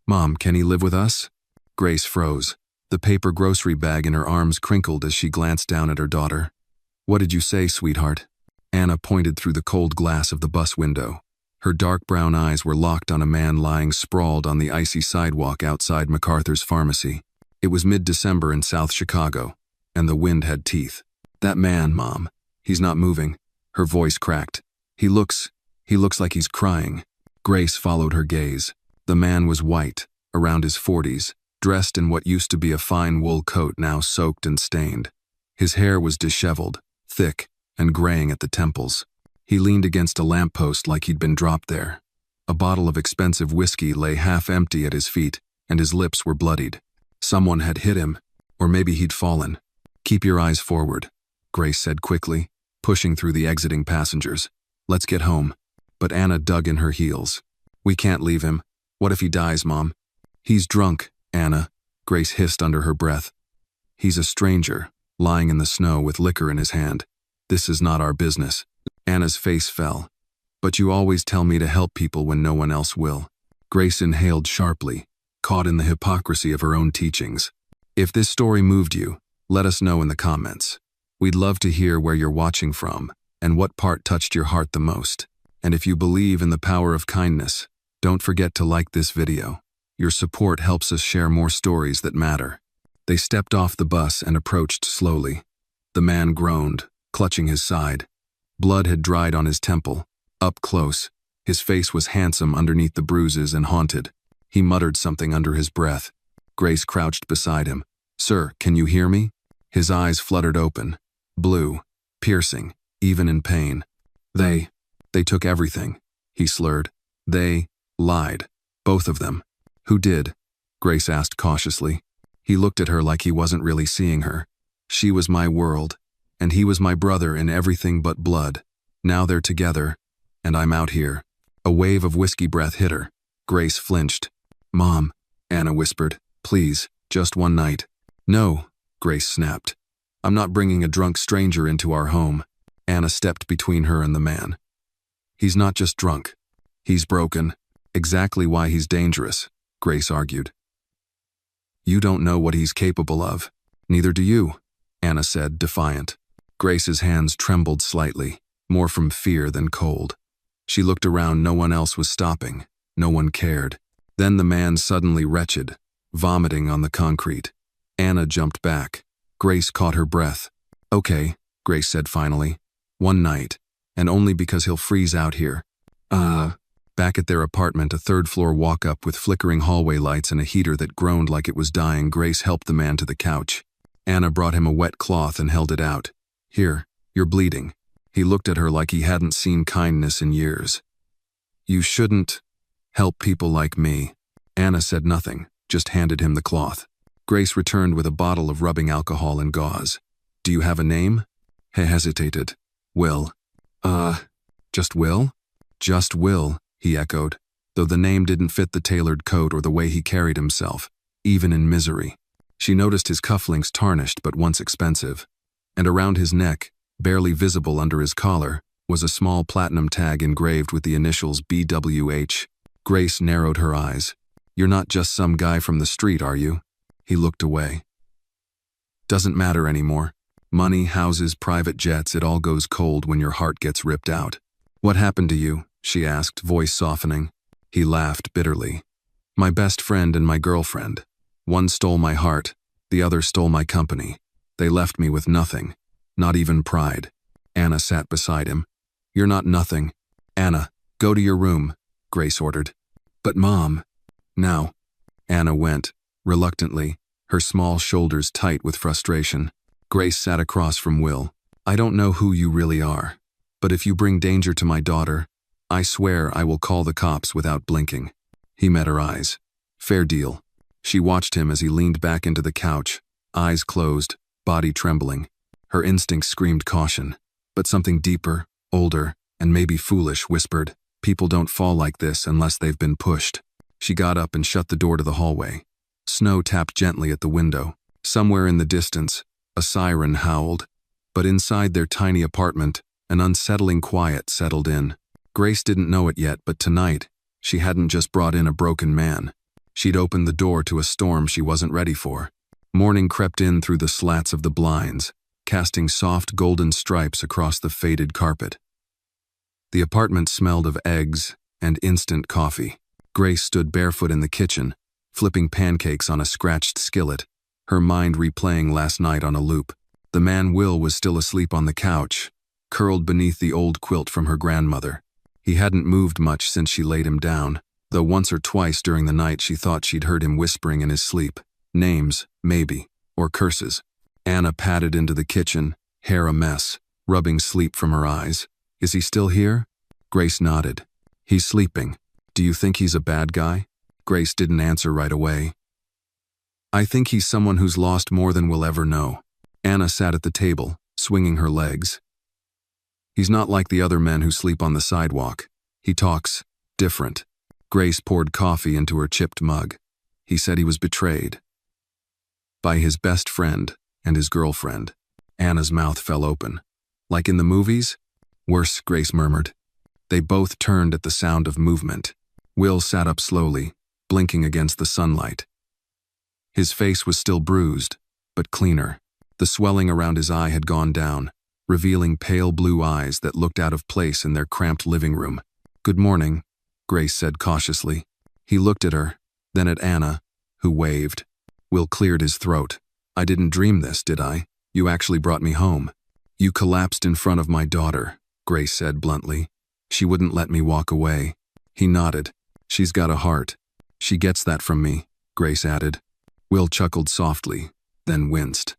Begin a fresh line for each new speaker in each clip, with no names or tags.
"Mom, can he live with us?" Grace froze. The paper grocery bag in her arms crinkled as she glanced down at her daughter. "What did you say, sweetheart?" Anna pointed through the cold glass of the bus window. Her dark brown eyes were locked on a man lying sprawled on the icy sidewalk outside MacArthur's pharmacy. It was mid-December in South Chicago, and the wind had teeth. "That man, Mom. He's not moving." Her voice cracked. He looks like he's crying." Grace followed her gaze. The man was white, around his 40s, dressed in what used to be a fine wool coat now soaked and stained. His hair was disheveled, thick, and graying at the temples. He leaned against a lamppost like he'd been dropped there. A bottle of expensive whiskey lay half empty at his feet, and his lips were bloodied. Someone had hit him, or maybe he'd fallen. "Keep your eyes forward," Grace said quickly, pushing through the exiting passengers. "Let's get home." But Anna dug in her heels. "We can't leave him. What if he dies, Mom?" "He's drunk, Anna," Grace hissed under her breath. "He's a stranger, lying in the snow with liquor in his hand. This is not our business." Anna's face fell. "But you always tell me to help people when no one else will." Grace inhaled sharply, caught in the hypocrisy of her own teachings. If this story moved you, let us know in the comments. We'd love to hear where you're watching from and what part touched your heart the most. And if you believe in the power of kindness, don't forget to like this video. Your support helps us share more stories that matter. They stepped off the bus and approached slowly. The man groaned, clutching his side. Blood had dried on his temple. Up close, his face was handsome underneath the bruises and haunted. He muttered something under his breath. Grace crouched beside him. "Sir, can you hear me?" His eyes fluttered open, blue, piercing, even in pain. They took everything," he slurred. "They lied. Both of them." "Who did?" Grace asked cautiously. He looked at her like he wasn't really seeing her. "She was my world, and he was my brother in everything but blood. Now they're together, and I'm out here." A wave of whiskey breath hit her. Grace flinched. "Mom," Anna whispered, "please, just one night." "No," Grace snapped. "I'm not bringing a drunk stranger into our home." Anna stepped between her and the man. "He's not just drunk. He's broken. Exactly why he's dangerous," Grace argued. "You don't know what he's capable of." "Neither do you," Anna said, defiant. Grace's hands trembled slightly, more from fear than cold. She looked around. No one else was stopping. No one cared. Then the man suddenly wretched, vomiting on the concrete. Anna jumped back. Grace caught her breath. "Okay," Grace said finally. "One night, and only because he'll freeze out here." Back at their apartment, a third-floor walk-up with flickering hallway lights and a heater that groaned like it was dying, Grace helped the man to the couch. Anna brought him a wet cloth and held it out. "Here, you're bleeding." He looked at her like he hadn't seen kindness in years. "You shouldn't help people like me." Anna said nothing, just handed him the cloth. Grace returned with a bottle of rubbing alcohol and gauze. "Do you have a name?" He hesitated. "Will." Just Will?" "Just Will," he echoed, though the name didn't fit the tailored coat or the way he carried himself, even in misery. She noticed his cufflinks tarnished but once expensive, and around his neck, barely visible under his collar, was a small platinum tag engraved with the initials BWH. Grace narrowed her eyes. "You're not just some guy from the street, are you?" He looked away. "Doesn't matter anymore. Money, houses, private jets, it all goes cold when your heart gets ripped out." "What happened to you?" she asked, voice softening. He laughed bitterly. "My best friend and my girlfriend. One stole my heart, the other stole my company. They left me with nothing, not even pride." Anna sat beside him. "You're not nothing." "Anna, go to your room," Grace ordered. "But Mom." "Now." Anna went, reluctantly, her small shoulders tight with frustration. Grace sat across from Will. "I don't know who you really are, but if you bring danger to my daughter, I swear I will call the cops without blinking." He met her eyes. "Fair deal." She watched him as he leaned back into the couch, eyes closed, body trembling. Her instincts screamed caution, but something deeper, older, and maybe foolish whispered, "People don't fall like this unless they've been pushed." She got up and shut the door to the hallway. Snow tapped gently at the window. Somewhere in the distance, a siren howled, but inside their tiny apartment, an unsettling quiet settled in. Grace didn't know it yet, but tonight, she hadn't just brought in a broken man. She'd opened the door to a storm she wasn't ready for. Morning crept in through the slats of the blinds, casting soft golden stripes across the faded carpet. The apartment smelled of eggs and instant coffee. Grace stood barefoot in the kitchen, flipping pancakes on a scratched skillet, her mind replaying last night on a loop. The man Will was still asleep on the couch, curled beneath the old quilt from her grandmother. He hadn't moved much since she laid him down, though once or twice during the night she thought she'd heard him whispering in his sleep. Names, maybe, or curses. Anna padded into the kitchen, hair a mess, rubbing sleep from her eyes. Is he still here? Grace nodded. He's sleeping. Do you think he's a bad guy? Grace didn't answer right away. I think he's someone who's lost more than we'll ever know. Anna sat at the table, swinging her legs. He's not like the other men who sleep on the sidewalk. He talks different. Grace poured coffee into her chipped mug. He said he was betrayed by his best friend and his girlfriend. Anna's mouth fell open. Like in the movies? Worse, Grace murmured. They both turned at the sound of movement. Will sat up slowly, blinking against the sunlight. His face was still bruised, but cleaner. The swelling around his eye had gone down, revealing pale blue eyes that looked out of place in their cramped living room. Good morning, Grace said cautiously. He looked at her, then at Anna, who waved. Will cleared his throat. I didn't dream this, did I? You actually brought me home. You collapsed in front of my daughter, Grace said bluntly. She wouldn't let me walk away. He nodded. She's got a heart. She gets that from me, Grace added. Will chuckled softly, then winced.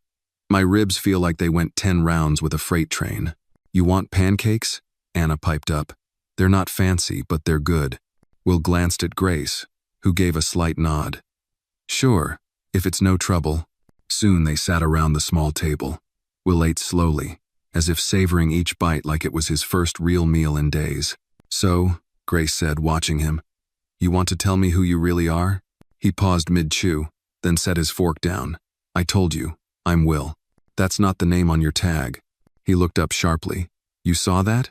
My ribs feel like they went 10 rounds with a freight train. You want pancakes? Anna piped up. They're not fancy, but they're good. Will glanced at Grace, who gave a slight nod. Sure, if it's no trouble. Soon they sat around the small table. Will ate slowly, as if savoring each bite like it was his first real meal in days. So, Grace said, watching him, you want to tell me who you really are? He paused mid-chew, then set his fork down. I told you, I'm Will. That's not the name on your tag. He looked up sharply. You saw that?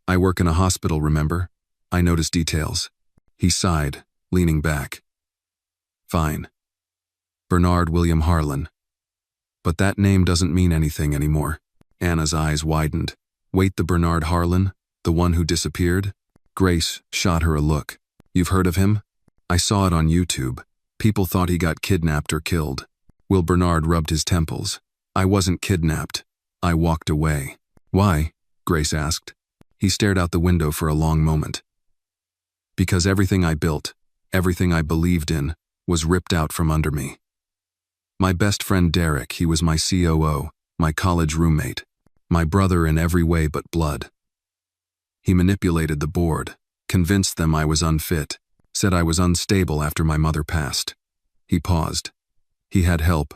I work in a hospital, remember? I noticed details. He sighed, leaning back. Fine. Bernard William Harlan. But that name doesn't mean anything anymore. Anna's eyes widened. Wait, the Bernard Harlan? The one who disappeared? Grace shot her a look. You've heard of him? I saw it on YouTube. People thought he got kidnapped or killed. Will Bernard rubbed his temples. I wasn't kidnapped. I walked away. Why? Grace asked. He stared out the window for a long moment. Because everything I built, everything I believed in, was ripped out from under me. My best friend Derek, he was my COO, my college roommate, my brother in every way but blood. He manipulated the board, convinced them I was unfit, said I was unstable after my mother passed. He paused. He had help.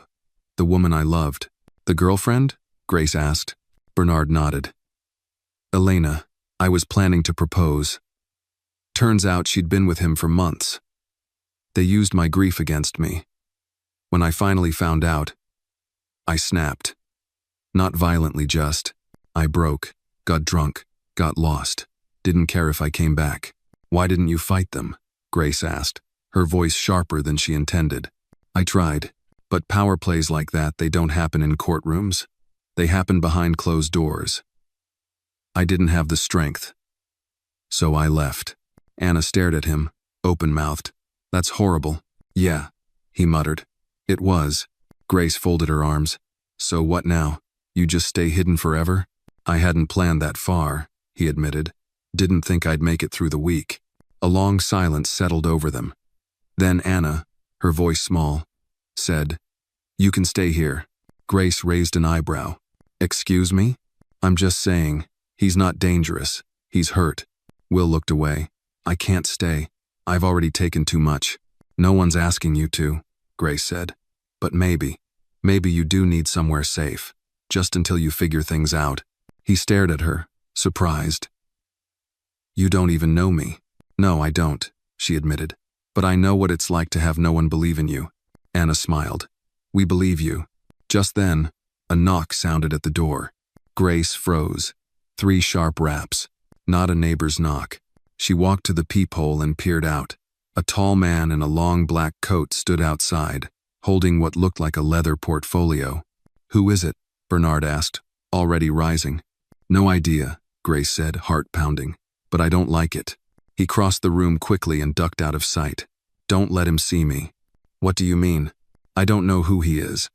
The woman I loved. The girlfriend? Grace asked. Bernard nodded. Elena, I was planning to propose. Turns out she'd been with him for months. They used my grief against me. When I finally found out, I snapped. Not violently, just. I broke, got drunk, got lost. Didn't care if I came back. Why didn't you fight them? Grace asked, her voice sharper than she intended. I tried, but power plays like that, they don't happen in courtrooms. They happen behind closed doors. I didn't have the strength. So I left. Anna stared at him, open-mouthed. That's horrible. Yeah, he muttered. It was. Grace folded her arms. So what now? You just stay hidden forever? I hadn't planned that far, he admitted. Didn't think I'd make it through the week. A long silence settled over them. Then Anna, her voice small, said, You can stay here. Grace raised an eyebrow. Excuse me? I'm just saying, he's not dangerous. He's hurt. Will looked away. I can't stay. I've already taken too much. No one's asking you to, Grace said. But maybe you do need somewhere safe. Just until you figure things out. He stared at her, surprised. You don't even know me. No, I don't, she admitted. But I know what it's like to have no one believe in you. Anna smiled. We believe you. Just then, a knock sounded at the door. Grace froze. 3 sharp raps. Not a neighbor's knock. She walked to the peephole and peered out. A tall man in a long black coat stood outside, holding what looked like a leather portfolio. "Who is it?" Bernard asked, already rising. "No idea," Grace said, heart pounding. "But I don't like it." He crossed the room quickly and ducked out of sight. "Don't let him see me." "What do you mean?" "I don't know who he is.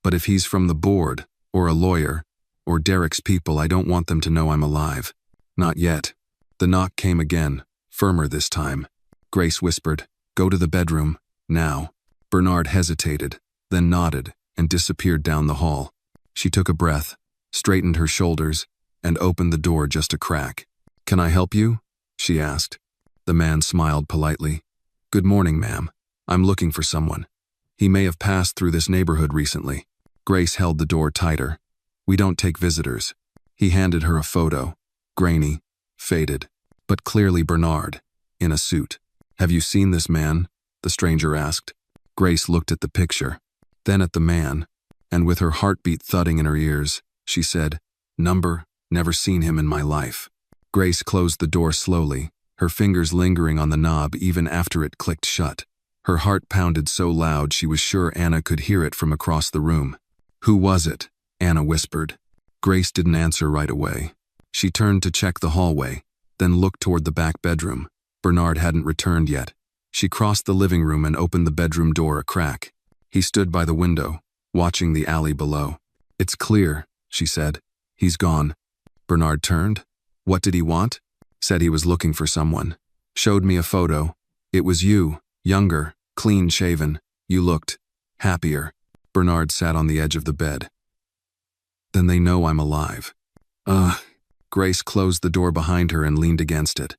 But if he's from the board, or a lawyer, or Derek's people, I don't want them to know I'm alive." "Not yet." The knock came again, firmer this time. Grace whispered, "Go to the bedroom, now." Bernard hesitated, then nodded, and disappeared down the hall. She took a breath, straightened her shoulders, and opened the door just a crack. "Can I help you?" she asked. The man smiled politely. "Good morning, ma'am. I'm looking for someone. He may have passed through this neighborhood recently." Grace held the door tighter. "We don't take visitors." He handed her a photo, grainy, faded, but clearly Bernard, in a suit. "Have you seen this man?" the stranger asked. Grace looked at the picture, then at the man, and with her heartbeat thudding in her ears, she said, "Number, never seen him in my life." Grace closed the door slowly, her fingers lingering on the knob even after it clicked shut. Her heart pounded so loud she was sure Anna could hear it from across the room. "Who was it?" Anna whispered. Grace didn't answer right away. She turned to check the hallway, then looked toward the back bedroom. Bernard hadn't returned yet. She crossed the living room and opened the bedroom door a crack. He stood by the window, watching the alley below. "It's clear," she said. "He's gone." Bernard turned. "What did he want?" "Said he was looking for someone. Showed me a photo. It was you, younger, clean-shaven. You looked happier." Bernard sat on the edge of the bed. "Then they know I'm alive." Grace closed the door behind her and leaned against it.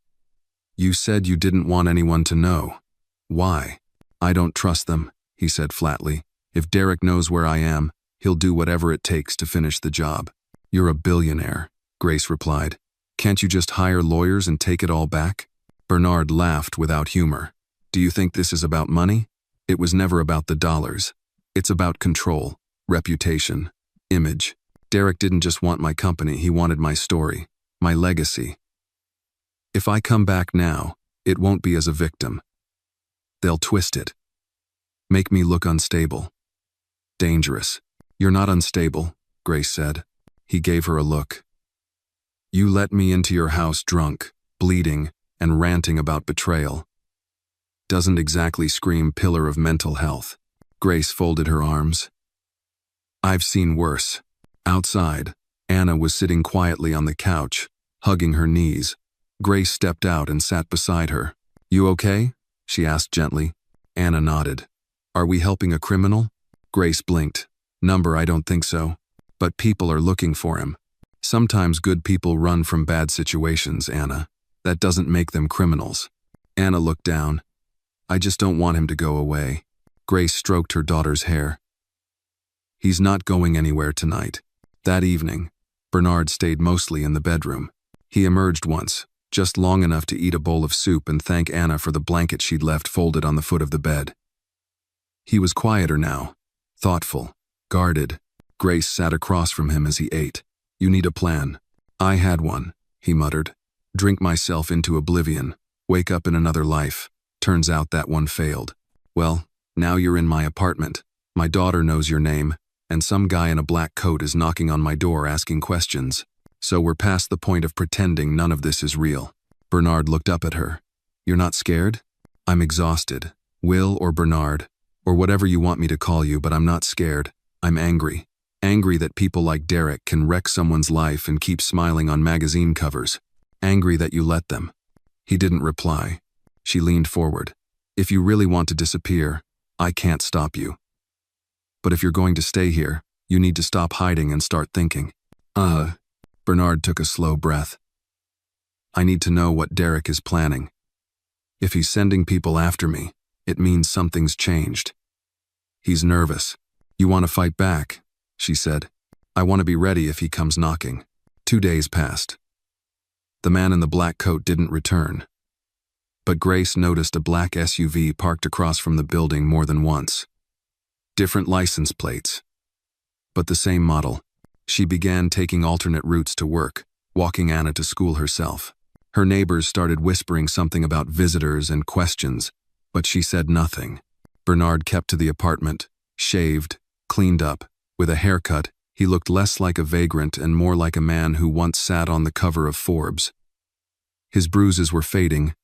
"You said you didn't want anyone to know. Why?" "I don't trust them," he said flatly. "If Derek knows where I am, he'll do whatever it takes to finish the job." "You're a billionaire," Grace replied. "Can't you just hire lawyers and take it all back?" Bernard laughed without humor. "Do you think this is about money? It was never about the dollars. It's about control, reputation, image. Derek didn't just want my company, he wanted my story, my legacy. If I come back now, it won't be as a victim. They'll twist it. Make me look unstable. Dangerous." "You're not unstable," Grace said. He gave her a look. "You let me into your house drunk, bleeding, and ranting about betrayal. Doesn't exactly scream pillar of mental health." Grace folded her arms. "I've seen worse." Outside, Anna was sitting quietly on the couch, hugging her knees. Grace stepped out and sat beside her. "You okay?" she asked gently. Anna nodded. "Are we helping a criminal?" Grace blinked. "Number, I don't think so. But people are looking for him. Sometimes good people run from bad situations, Anna. That doesn't make them criminals." Anna looked down. "I just don't want him to go away." Grace stroked her daughter's hair. "He's not going anywhere tonight." That evening, Bernard stayed mostly in the bedroom. He emerged once, just long enough to eat a bowl of soup and thank Anna for the blanket she'd left folded on the foot of the bed. He was quieter now, thoughtful, guarded. Grace sat across from him as he ate. "You need a plan." "I had one," he muttered. "Drink myself into oblivion, wake up in another life. Turns out that one failed. Well, now you're in my apartment. My daughter knows your name, and some guy in a black coat is knocking on my door asking questions. So we're past the point of pretending none of this is real." Bernard looked up at her. "You're not scared?" "I'm exhausted. Will or Bernard, or whatever you want me to call you, but I'm not scared. I'm angry. Angry that people like Derek can wreck someone's life and keep smiling on magazine covers. Angry that you let them." He didn't reply. She leaned forward. "If you really want to disappear, I can't stop you. But if you're going to stay here, you need to stop hiding and start thinking." Bernard took a slow breath. "I need to know what Derek is planning. If he's sending people after me, it means something's changed." He's nervous. "You want to fight back?" she said. "I want to be ready if he comes knocking." 2 days passed. The man in the black coat didn't return. But Grace noticed a black SUV parked across from the building more than once. Different license plates, but the same model. She began taking alternate routes to work, walking Anna to school herself. Her neighbors started whispering something about visitors and questions, But she said nothing. Bernard kept to the apartment, shaved, cleaned up. With a haircut, he looked less like a vagrant and more like a man who once sat on the cover of Forbes. His bruises were fading,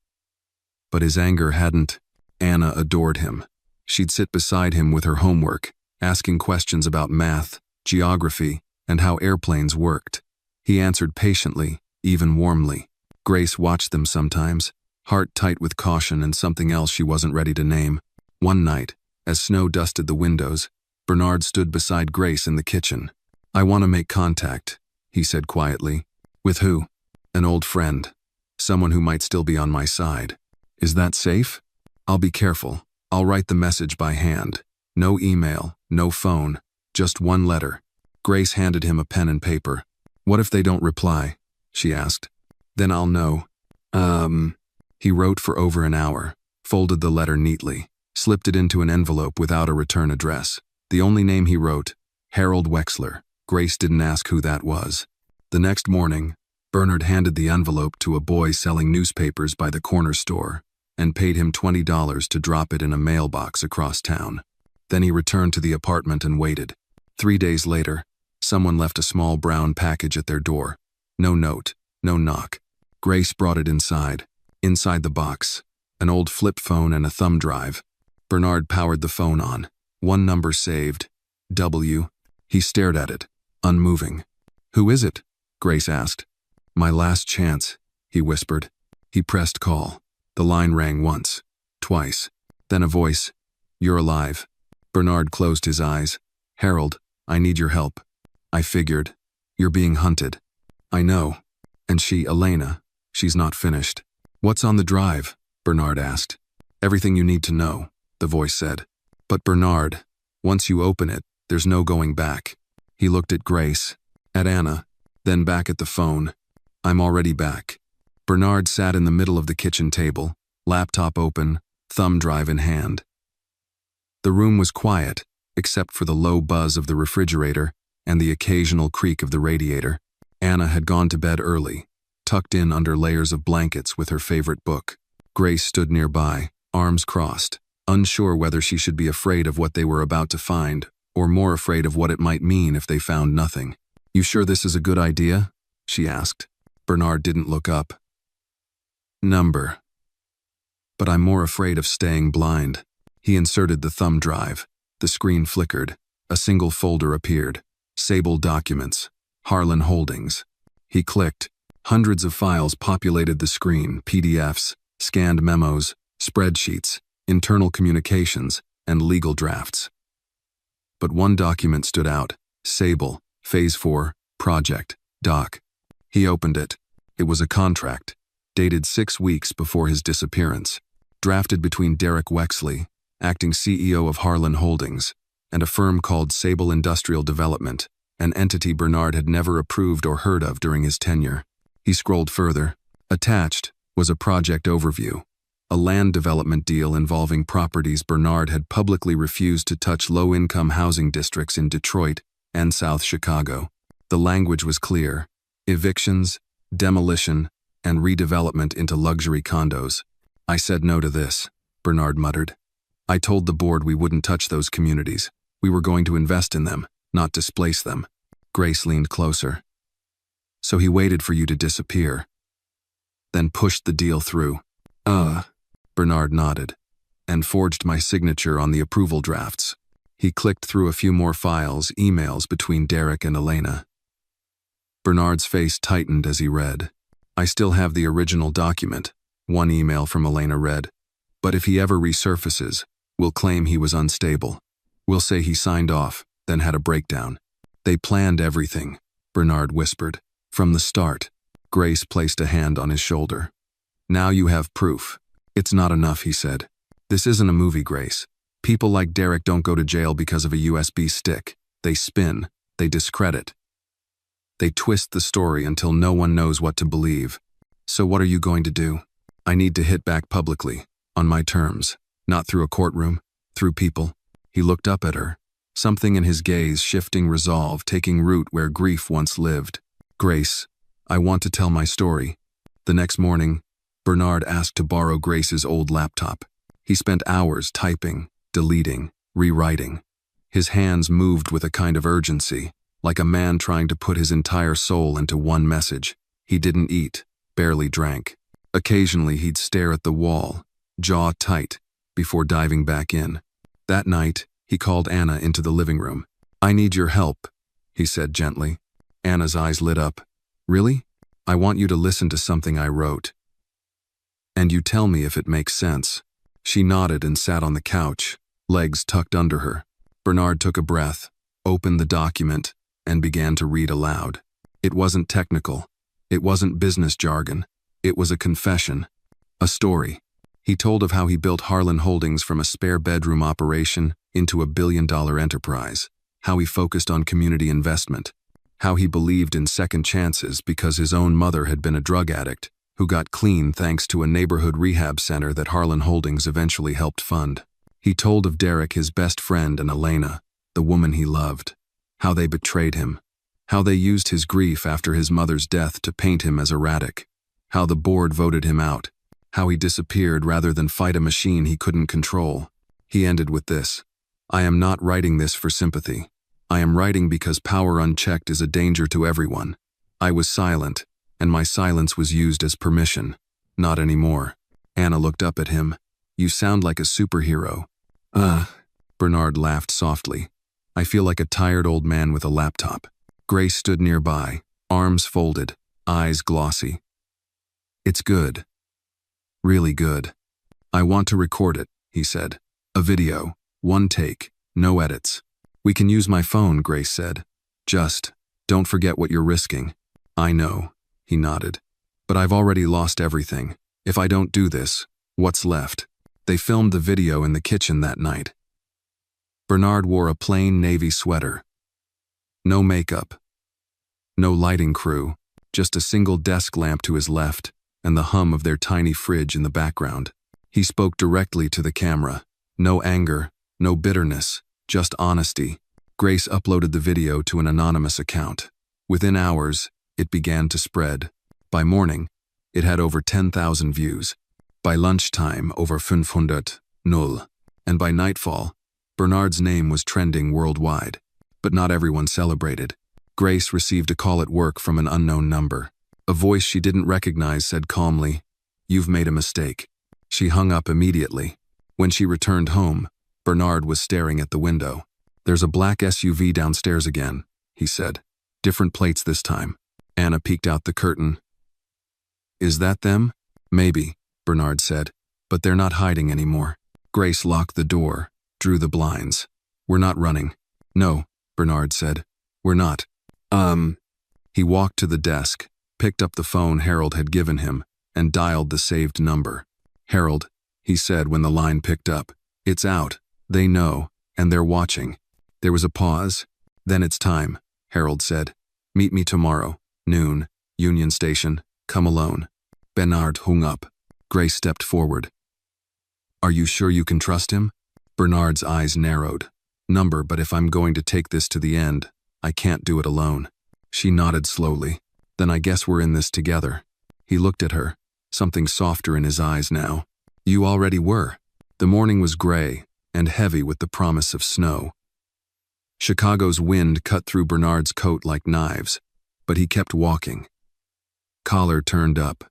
but his anger hadn't. Anna adored him. She'd sit beside him with her homework, asking questions about math, geography, and how airplanes worked. He answered patiently, even warmly. Grace watched them sometimes, heart tight with caution and something else she wasn't ready to name. One night, as snow dusted the windows, Bernard stood beside Grace in the kitchen. "I want to make contact," he said quietly. "With who?" "An old friend. Someone who might still be on my side." "Is that safe?" "I'll be careful. I'll write the message by hand. No email, no phone, just one letter." Grace handed him a pen and paper. "What if they don't reply?" she asked. "Then I'll know." He wrote for over an hour, folded the letter neatly, slipped it into an envelope without a return address. The only name he wrote, Harold Wexler. Grace didn't ask who that was. The next morning, Bernard handed the envelope to a boy selling newspapers by the corner store and paid him $20 to drop it in a mailbox across town. Then he returned to the apartment and waited. 3 days later, someone left a small brown package at their door. No note, no knock. Grace brought it inside. Inside the box, an old flip phone and a thumb drive. Bernard powered the phone on. One number saved. W. He stared at it, unmoving. "Who is it?" Grace asked. "My last chance," he whispered. He pressed call. The line rang once, twice. Then a voice. "You're alive." Bernard closed his eyes. "Harold, I need your help." "I figured. You're being hunted." "I know. And she, Elena, she's not finished." "What's on the drive?" Bernard asked. "Everything you need to know," the voice said. "But Bernard, once you open it, there's no going back." He looked at Grace, at Anna, then back at the phone. "I'm already back." Bernard sat in the middle of the kitchen table, laptop open, thumb drive in hand. The room was quiet, except for the low buzz of the refrigerator and the occasional creak of the radiator. Anna had gone to bed early, tucked in under layers of blankets with her favorite book. Grace stood nearby, arms crossed, unsure whether she should be afraid of what they were about to find, or more afraid of what it might mean if they found nothing. "You sure this is a good idea?" she asked. Bernard didn't look up. "Number. But I'm more afraid of staying blind." He inserted the thumb drive. The screen flickered. A single folder appeared. Sable Documents. Harlan Holdings. He clicked. Hundreds of files populated the screen, PDFs, scanned memos, spreadsheets, internal communications, and legal drafts. But one document stood out. Sable, Phase 4, Project, Doc. He opened it. It was a contract, dated 6 weeks before his disappearance, drafted between Derek Wexley, acting CEO of Harlan Holdings, and a firm called Sable Industrial Development, an entity Bernard had never approved or heard of during his tenure. He scrolled further. Attached was a project overview, a land development deal involving properties Bernard had publicly refused to touch low-income housing districts in Detroit and South Chicago. The language was clear: evictions, demolition, and redevelopment into luxury condos. "I said no to this," Bernard muttered. "I told the board we wouldn't touch those communities. We were going to invest in them, not displace them." Grace leaned closer. "So he waited for you to disappear, then pushed the deal through." Bernard nodded, "and forged my signature on the approval drafts." He clicked through a few more files, emails between Derek and Elena. Bernard's face tightened as he read. "I still have the original document," one email from Elena read. "But if he ever resurfaces, we'll claim he was unstable. We'll say he signed off, then had a breakdown." "They planned everything," Bernard whispered. "From the start." Grace placed a hand on his shoulder. "Now you have proof." "It's not enough," he said. "This isn't a movie, Grace. People like Derek don't go to jail because of a USB stick. They spin, they discredit. They twist the story until no one knows what to believe. So what are you going to do?" "I need to hit back publicly, on my terms, not through a courtroom, through people." He looked up at her, something in his gaze shifting resolve, taking root where grief once lived. "Grace, I want to tell my story." The next morning, Bernard asked to borrow Grace's old laptop. He spent hours typing, deleting, rewriting. His hands moved with a kind of urgency, like a man trying to put his entire soul into one message. He didn't eat, barely drank. Occasionally he'd stare at the wall, jaw tight, before diving back in. That night, he called Anna into the living room. "I need your help," he said gently. Anna's eyes lit up. "Really? I want you to listen to something I wrote. And you tell me if it makes sense." She nodded and sat on the couch, legs tucked under her. Bernard took a breath, opened the document, and began to read aloud. It wasn't technical. It wasn't business jargon. It was a confession. A story. He told of how he built Harlan Holdings from a spare bedroom operation into a billion-dollar enterprise, how he focused on community investment, how he believed in second chances because his own mother had been a drug addict who got clean thanks to a neighborhood rehab center that Harlan Holdings eventually helped fund. He told of Derek, his best friend, and Elena, the woman he loved, how they betrayed him, how they used his grief after his mother's death to paint him as erratic, how the board voted him out, how he disappeared rather than fight a machine he couldn't control. He ended with this: "I am not writing this for sympathy. I am writing because power unchecked is a danger to everyone. I was silent, and my silence was used as permission. Not anymore." Anna looked up at him. "You sound like a superhero." Bernard laughed softly. "I feel like a tired old man with a laptop." Grace stood nearby, arms folded, eyes glossy. "It's good. Really good. I want to record it," he said. "A video, one take, no edits." "We can use my phone," Grace said. "Just, don't forget what you're risking." "I know," he nodded. "But I've already lost everything. If I don't do this, what's left?" They filmed the video in the kitchen that night. Bernard wore a plain navy sweater. No makeup. No lighting crew, just a single desk lamp to his left and the hum of their tiny fridge in the background. He spoke directly to the camera. No anger, no bitterness, just honesty. Grace uploaded the video to an anonymous account. Within hours, it began to spread. By morning, it had over 10,000 views. By lunchtime, over 500, null. And by nightfall, Bernard's name was trending worldwide. But not everyone celebrated. Grace received a call at work from an unknown number. A voice she didn't recognize said calmly, "You've made a mistake." She hung up immediately. When she returned home, Bernard was staring at the window. "There's a black SUV downstairs again," he said. "Different plates this time." Anna peeked out the curtain. "Is that them?" "Maybe," Bernard said, "but they're not hiding anymore." Grace locked the door, drew the blinds. "We're not running." "No," Bernard said. "We're not." He walked to the desk, picked up the phone Harold had given him, and dialed the saved number. "Harold," he said when the line picked up. "It's out. They know, and they're watching." There was a pause. "Then it's time," Harold said. "Meet me tomorrow, noon, Union Station. Come alone." Bernard hung up. Grace stepped forward. "Are you sure you can trust him?" Bernard's eyes narrowed. "Number, but if I'm going to take this to the end, I can't do it alone." She nodded slowly. "Then I guess we're in this together." He looked at her, something softer in his eyes now. "You already were." The morning was gray and heavy with the promise of snow. Chicago's wind cut through Bernard's coat like knives, but he kept walking. Collar turned up,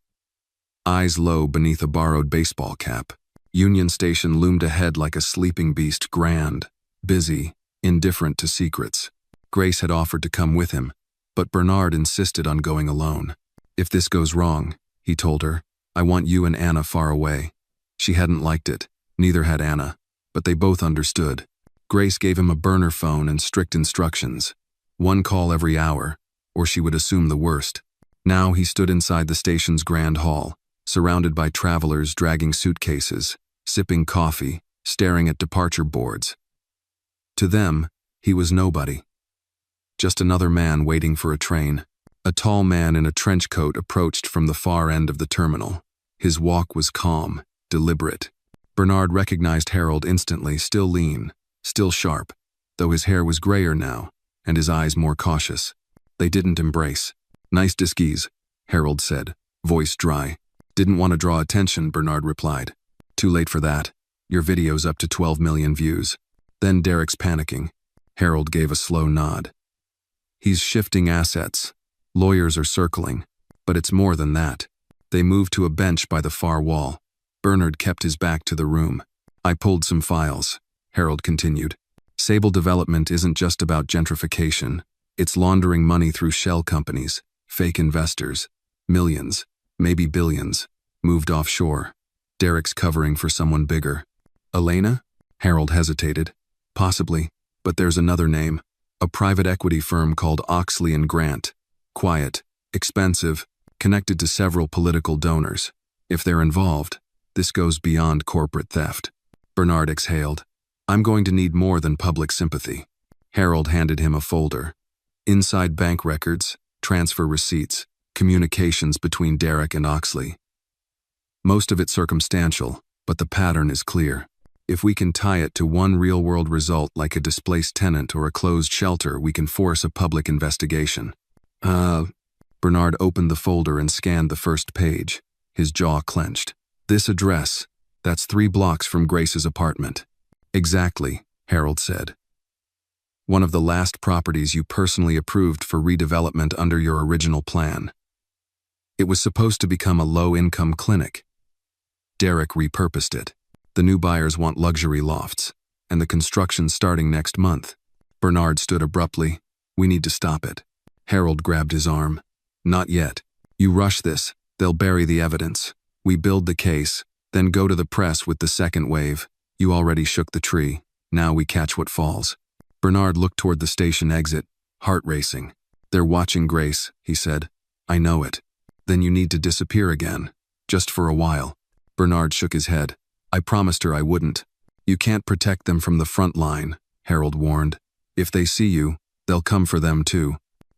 eyes low beneath a borrowed baseball cap. Union Station loomed ahead like a sleeping beast, grand, busy, indifferent to secrets. Grace had offered to come with him, but Bernard insisted on going alone. "If this goes wrong," he told her, "I want you and Anna far away." She hadn't liked it, neither had Anna, but they both understood. Grace gave him a burner phone and strict instructions. One call every hour, or she would assume the worst. Now he stood inside the station's grand hall, surrounded by travelers dragging suitcases, sipping coffee, staring at departure boards. To them, he was nobody. Just another man waiting for a train. A tall man in a trench coat approached from the far end of the terminal. His walk was calm, deliberate. Bernard recognized Harold instantly, still lean, still sharp, though his hair was grayer now, and his eyes more cautious. They didn't embrace. "Nice disguise," Harold said, voice dry. "Didn't want to draw attention," Bernard replied. "Too late for that." Your video's up to 12 million views. Then Derek's panicking. Harold gave a slow nod. He's shifting assets. Lawyers are circling. But it's more than that. They moved to a bench by the far wall. Bernard kept his back to the room. I pulled some files, Harold continued. Sable development isn't just about gentrification. It's laundering money through shell companies, fake investors. Millions, maybe billions, moved offshore. Derek's covering for someone bigger. Elena? Harold hesitated. Possibly, but there's another name. A private equity firm called Oxley and Grant. Quiet, expensive, connected to several political donors. If they're involved, this goes beyond corporate theft. Bernard exhaled. I'm going to need more than public sympathy. Harold handed him a folder. Inside bank records, transfer receipts, communications between Derek and Oxley. Most of it circumstantial, but the pattern is clear. If we can tie it to one real-world result like a displaced tenant or a closed shelter, we can force a public investigation. Bernard opened the folder and scanned the first page. His jaw clenched. This address, that's 3 blocks from Grace's apartment. Exactly, Harold said. One of the last properties you personally approved for redevelopment under your original plan. It was supposed to become a low-income clinic. Derek repurposed it. The new buyers want luxury lofts, and the construction's starting next month. Bernard stood abruptly. We need to stop it. Harold grabbed his arm. Not yet. You rush this, they'll bury the evidence. We build the case, then go to the press with the second wave. You already shook the tree. Now we catch what falls. Bernard looked toward the station exit, heart racing. They're watching Grace, he said. I know it. Then you need to disappear again. Just for a while. Bernard shook his head. I promised her I wouldn't. You can't protect them from the front line, Harold warned. If they see you, they'll come for them too.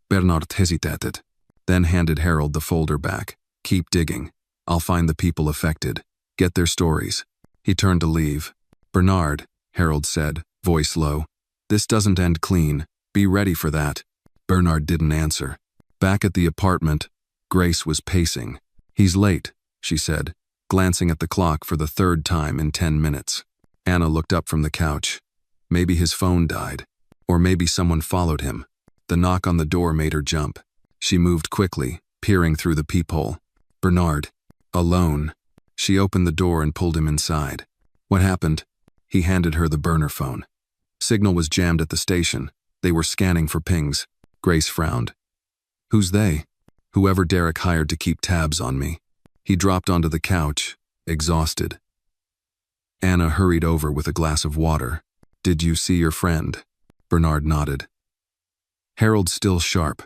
Bernard hesitated, then handed Harold the folder back. Keep digging. I'll find the people affected. Get their stories. He turned to leave. Bernard, Harold said, voice low. This doesn't end clean. Be ready for that. Bernard didn't answer. Back at the apartment, Grace was pacing. He's late, she said, glancing at the clock for the 3rd time in 10 minutes. Anna looked up from the couch. Maybe his phone died. Or maybe someone followed him. The knock on the door made her jump. She moved quickly, peering through the peephole. Bernard. Alone. She opened the door and pulled him inside. What happened? He handed her the burner phone. Signal was jammed at the station. They were scanning for pings. Grace frowned. Who's they? Whoever Derek hired to keep tabs on me. He dropped onto the couch, exhausted. Anna hurried over with a glass of water. Did you see your friend? Bernard nodded. Harold's still sharp.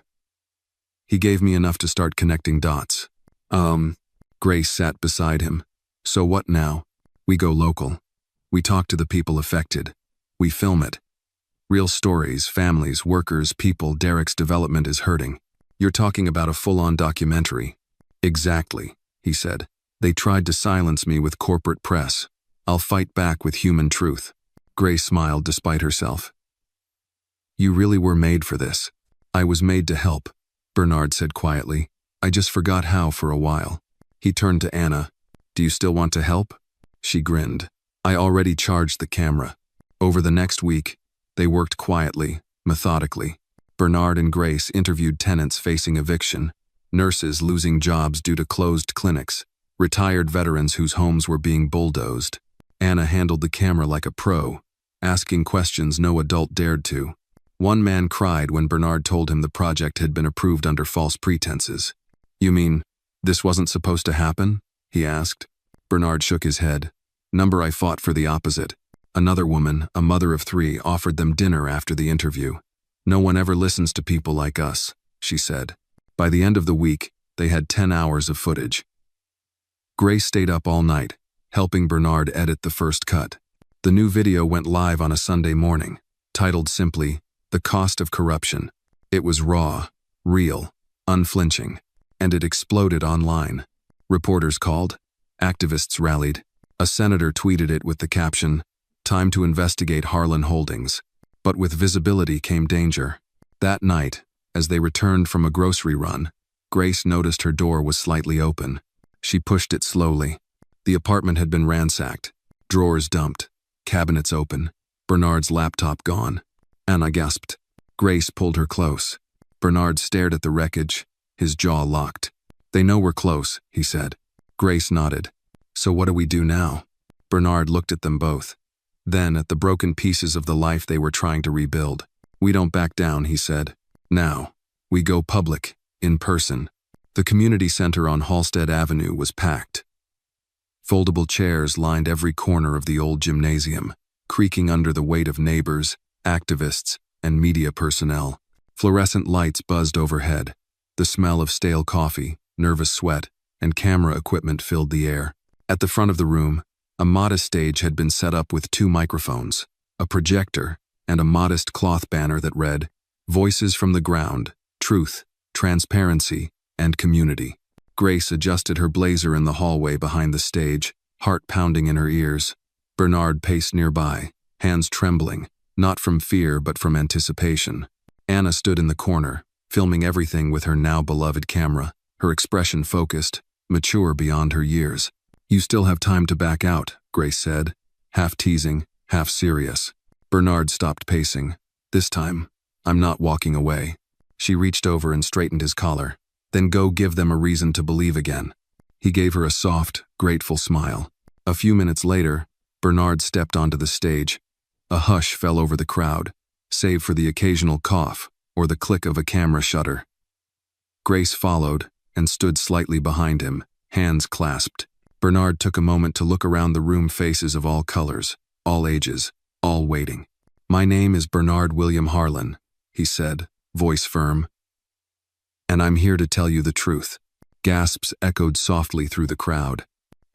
He gave me enough to start connecting dots. Grace sat beside him. So what now? We go local. We talk to the people affected. We film it. Real stories, families, workers, people Derek's development is hurting. You're talking about a full-on documentary. Exactly, he said. They tried to silence me with corporate press. I'll fight back with human truth. Grace smiled despite herself. You really were made for this. I was made to help, Bernard said quietly. I just forgot how for a while. He turned to Anna. Do you still want to help? She grinned. I already charged the camera. Over the next week, they worked quietly, methodically. Bernard and Grace interviewed tenants facing eviction, nurses losing jobs due to closed clinics, retired veterans whose homes were being bulldozed. Anna handled the camera like a pro, asking questions no adult dared to. One man cried when Bernard told him the project had been approved under false pretenses. You mean, this wasn't supposed to happen? He asked. Bernard shook his head. Number I fought for the opposite. Another woman, a mother of 3, offered them dinner after the interview. No one ever listens to people like us, she said. By the end of the week, they had 10 hours of footage. Grace stayed up all night, helping Bernard edit the first cut. The new video went live on a Sunday morning, titled simply, The Cost of Corruption. It was raw, real, unflinching, and it exploded online. Reporters called, activists rallied. A senator tweeted it with the caption, Time to investigate Harlan Holdings. But with visibility came danger. That night, as they returned from a grocery run, Grace noticed her door was slightly open. She pushed it slowly. The apartment had been ransacked. Drawers dumped. Cabinets open. Bernard's laptop gone. Anna gasped. Grace pulled her close. Bernard stared at the wreckage, his jaw locked. They know we're close, he said. Grace nodded. So what do we do now? Bernard looked at them both. Then at the broken pieces of the life they were trying to rebuild. We don't back down, he said. Now, we go public, in person. The community center on Halstead Avenue was packed. Foldable chairs lined every corner of the old gymnasium, creaking under the weight of neighbors, activists, and media personnel. Fluorescent lights buzzed overhead. The smell of stale coffee, nervous sweat, and camera equipment filled the air. At the front of the room, a modest stage had been set up with 2 microphones, a projector, and a modest cloth banner that read, "Voices from the Ground, Truth, Transparency, and Community." Grace adjusted her blazer in the hallway behind the stage, heart pounding in her ears. Bernard paced nearby, hands trembling, not from fear but from anticipation. Anna stood in the corner, filming everything with her now beloved camera, her expression focused, mature beyond her years. "You still have time to back out," Grace said, half teasing, half serious. Bernard stopped pacing. "This time, I'm not walking away." She reached over and straightened his collar. "Then go give them a reason to believe again." He gave her a soft, grateful smile. A few minutes later, Bernard stepped onto the stage. A hush fell over the crowd, save for the occasional cough or the click of a camera shutter. Grace followed and stood slightly behind him, hands clasped. Bernard took a moment to look around the room, faces of all colors, all ages, all waiting. "My name is Bernard William Harlan," he said, voice firm. "And I'm here to tell you the truth." Gasps echoed softly through the crowd.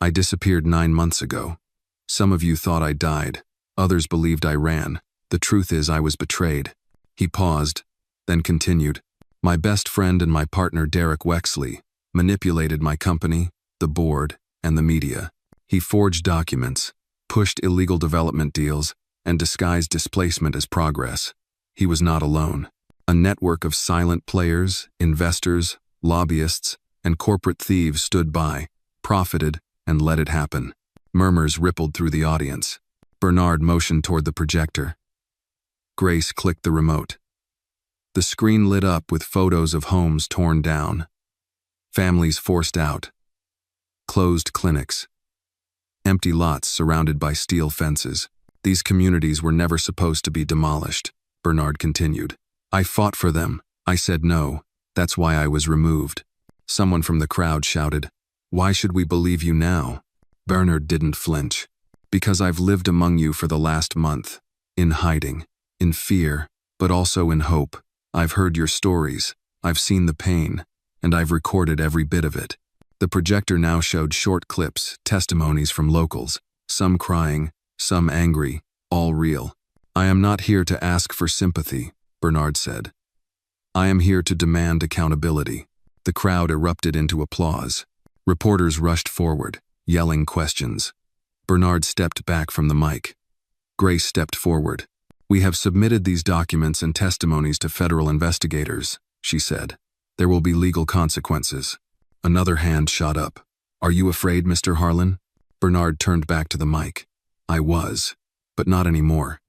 "I disappeared 9 months ago. Some of you thought I died. Others believed I ran. The truth is I was betrayed." He paused, then continued. "My best friend and my partner Derek Wexley manipulated my company, the board, and the media. He forged documents, pushed illegal development deals, and disguised displacement as progress. He was not alone. A network of silent players, investors, lobbyists, and corporate thieves stood by, profited, and let it happen. Murmurs rippled through the audience. Bernard motioned toward the projector. Grace clicked the remote. The screen lit up with photos of homes torn down, families forced out, closed clinics, empty lots surrounded by steel fences. These communities were never supposed to be demolished, Bernard continued. "I fought for them. I said no. That's why I was removed." Someone from the crowd shouted, "Why should we believe you now?" Bernard didn't flinch. "Because I've lived among you for the last month, in hiding, in fear, but also in hope. I've heard your stories, I've seen the pain, and I've recorded every bit of it." The projector now showed short clips, testimonies from locals, some crying, some angry, all real. "I am not here to ask for sympathy," Bernard said. "I am here to demand accountability." The crowd erupted into applause. Reporters rushed forward, yelling questions. Bernard stepped back from the mic. Grace stepped forward. "We have submitted these documents and testimonies to federal investigators," she said. "There will be legal consequences." Another hand shot up. "Are you afraid, Mr. Harlan?" Bernard turned back to the mic. "I was, but not anymore."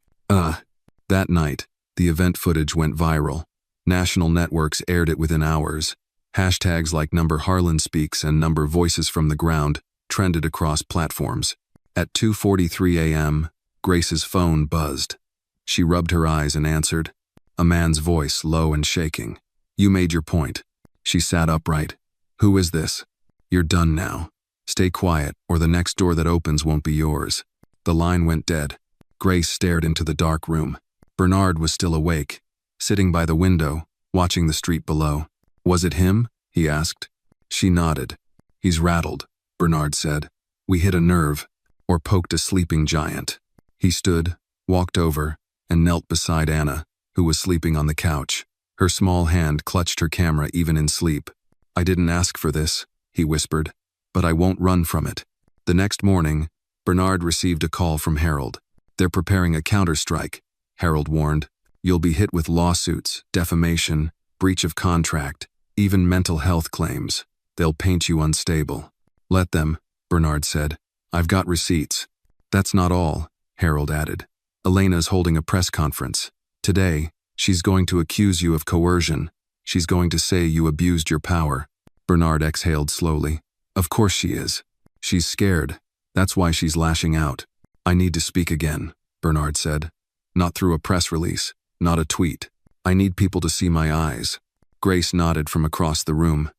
That night, the event footage went viral. National networks aired it within hours. Hashtags like #HarlanSpeaks and #Voices from the Ground trended across platforms. At 2:43 a.m., Grace's phone buzzed. She rubbed her eyes and answered. A man's voice, low and shaking. "You made your point." She sat upright. "Who is this?" "You're done now. Stay quiet, or the next door that opens won't be yours." The line went dead. Grace stared into the dark room. Bernard was still awake, sitting by the window, watching the street below. "Was it him?" he asked. She nodded. "He's rattled," Bernard said. "We hit a nerve, or poked a sleeping giant." He stood, walked over, and knelt beside Anna, who was sleeping on the couch. Her small hand clutched her camera even in sleep. "I didn't ask for this," he whispered, "but I won't run from it." The next morning, Bernard received a call from Harold. "They're preparing a counterstrike," Harold warned. "You'll be hit with lawsuits, defamation, breach of contract, even mental health claims. They'll paint you unstable." "Let them," Bernard said. "I've got receipts." That's not all, Harold added. Elena's holding a press conference. Today, she's going to accuse you of coercion. She's going to say you abused your power. Bernard exhaled slowly. Of course she is. She's scared. That's why she's lashing out. I need to speak again, Bernard said. Not through a press release, not a tweet. I need people to see my eyes. Grace nodded from across the room.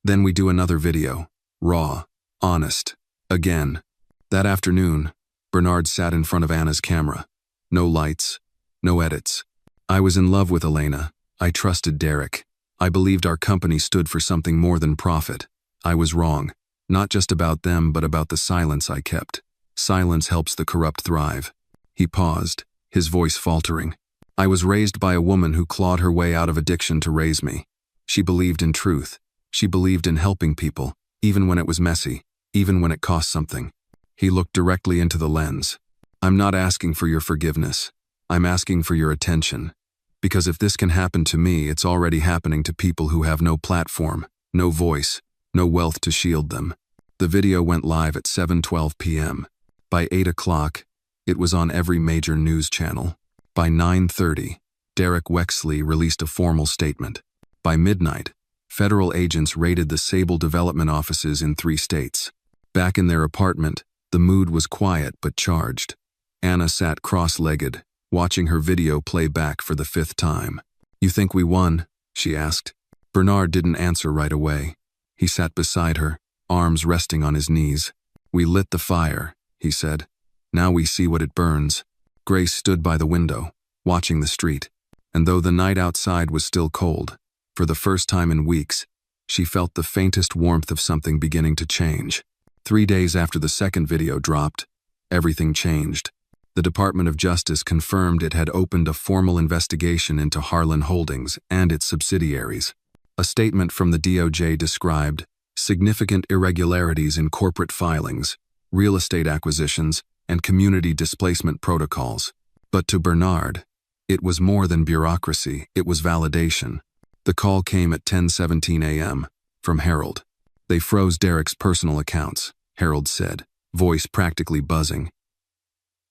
Then we do another video. Raw. Honest. Again. That afternoon, Bernard sat in front of Anna's camera. No lights. No edits. I was in love with Elena. I trusted Derek. I believed our company stood for something more than profit. I was wrong. Not just about them, but about the silence I kept. Silence helps the corrupt thrive. He paused, his voice faltering. I was raised by a woman who clawed her way out of addiction to raise me. She believed in truth. She believed in helping people, even when it was messy, even when it cost something. He looked directly into the lens. I'm not asking for your forgiveness. I'm asking for your attention. Because if this can happen to me, it's already happening to people who have no platform, no voice, no wealth to shield them. The video went live at 7:12 p.m. By 8 o'clock, it was on every major news channel. By 9:30, Derek Wexley released a formal statement. By midnight, federal agents raided the Sable development offices in 3 states. Back in their apartment, the mood was quiet but charged. Anna sat cross-legged, watching her video play back for the 5th time. You think we won? She asked. Bernard didn't answer right away. He sat beside her, arms resting on his knees. We lit the fire, he said. Now we see what it burns. Grace stood by the window, watching the street, and though the night outside was still cold, for the first time in weeks, she felt the faintest warmth of something beginning to change. 3 days after the second video dropped, everything changed. The Department of Justice confirmed it had opened a formal investigation into Harlan Holdings and its subsidiaries. A statement from the DOJ described significant irregularities in corporate filings, real estate acquisitions, and community displacement protocols. But to Bernard, it was more than bureaucracy, it was validation. The call came at 10:17 a.m. from Harold. They froze Derek's personal accounts, Harold said, voice practically buzzing.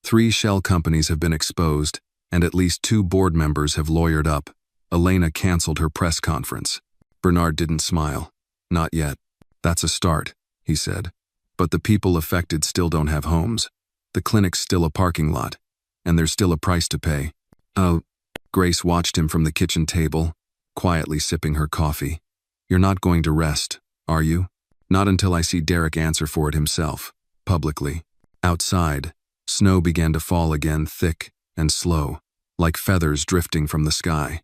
3 shell companies have been exposed, and at least 2 board members have lawyered up. Elena canceled her press conference. Bernard didn't smile. Not yet. That's a start, he said. But the people affected still don't have homes. The clinic's still a parking lot, and there's still a price to pay. Oh, Grace watched him from the kitchen table, quietly sipping her coffee. You're not going to rest, are you? Not until I see Derek answer for it himself, publicly. Outside, snow began to fall again, thick and slow, like feathers drifting from the sky.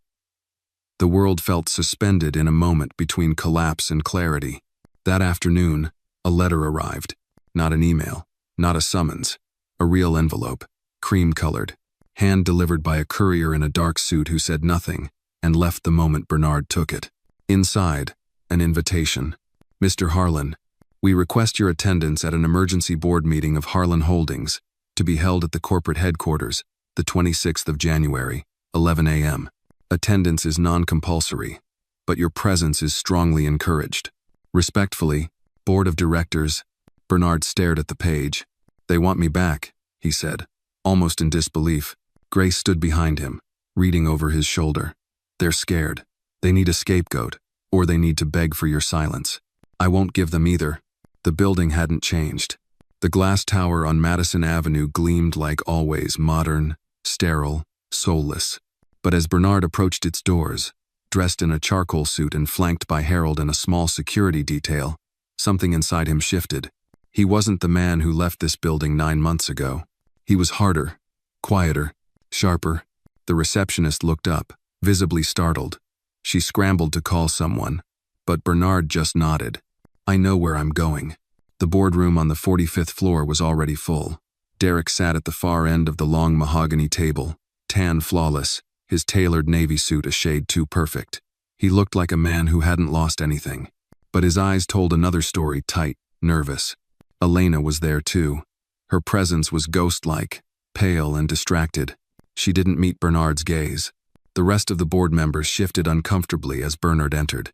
The world felt suspended in a moment between collapse and clarity. That afternoon, a letter arrived. Not an email, not a summons. A real envelope, cream-colored, hand-delivered by a courier in a dark suit who said nothing and left the moment Bernard took it. Inside, an invitation. Mr. Harlan, we request your attendance at an emergency board meeting of Harlan Holdings, to be held at the corporate headquarters, the 26th of January, 11 a.m. Attendance is non-compulsory, but your presence is strongly encouraged. Respectfully, Board of Directors. Bernard stared at the page. They want me back, he said, almost in disbelief. Grace stood behind him, reading over his shoulder. They're scared. They need a scapegoat, or they need to beg for your silence. I won't give them either. The building hadn't changed. The glass tower on Madison Avenue gleamed like always, modern, sterile, soulless. But as Bernard approached its doors, dressed in a charcoal suit and flanked by Harold and a small security detail, something inside him shifted. He wasn't the man who left this building 9 months ago. He was harder, quieter, sharper. The receptionist looked up, visibly startled. She scrambled to call someone, but Bernard just nodded. I know where I'm going. The boardroom on the 45th floor was already full. Derek sat at the far end of the long mahogany table, tan flawless, his tailored navy suit a shade too perfect. He looked like a man who hadn't lost anything. But his eyes told another story, tight, nervous. Elena was there too. Her presence was ghost-like, pale and distracted. She didn't meet Bernard's gaze. The rest of the board members shifted uncomfortably as Bernard entered.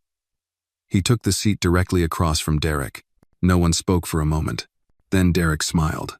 He took the seat directly across from Derek. No one spoke for a moment. Then Derek smiled.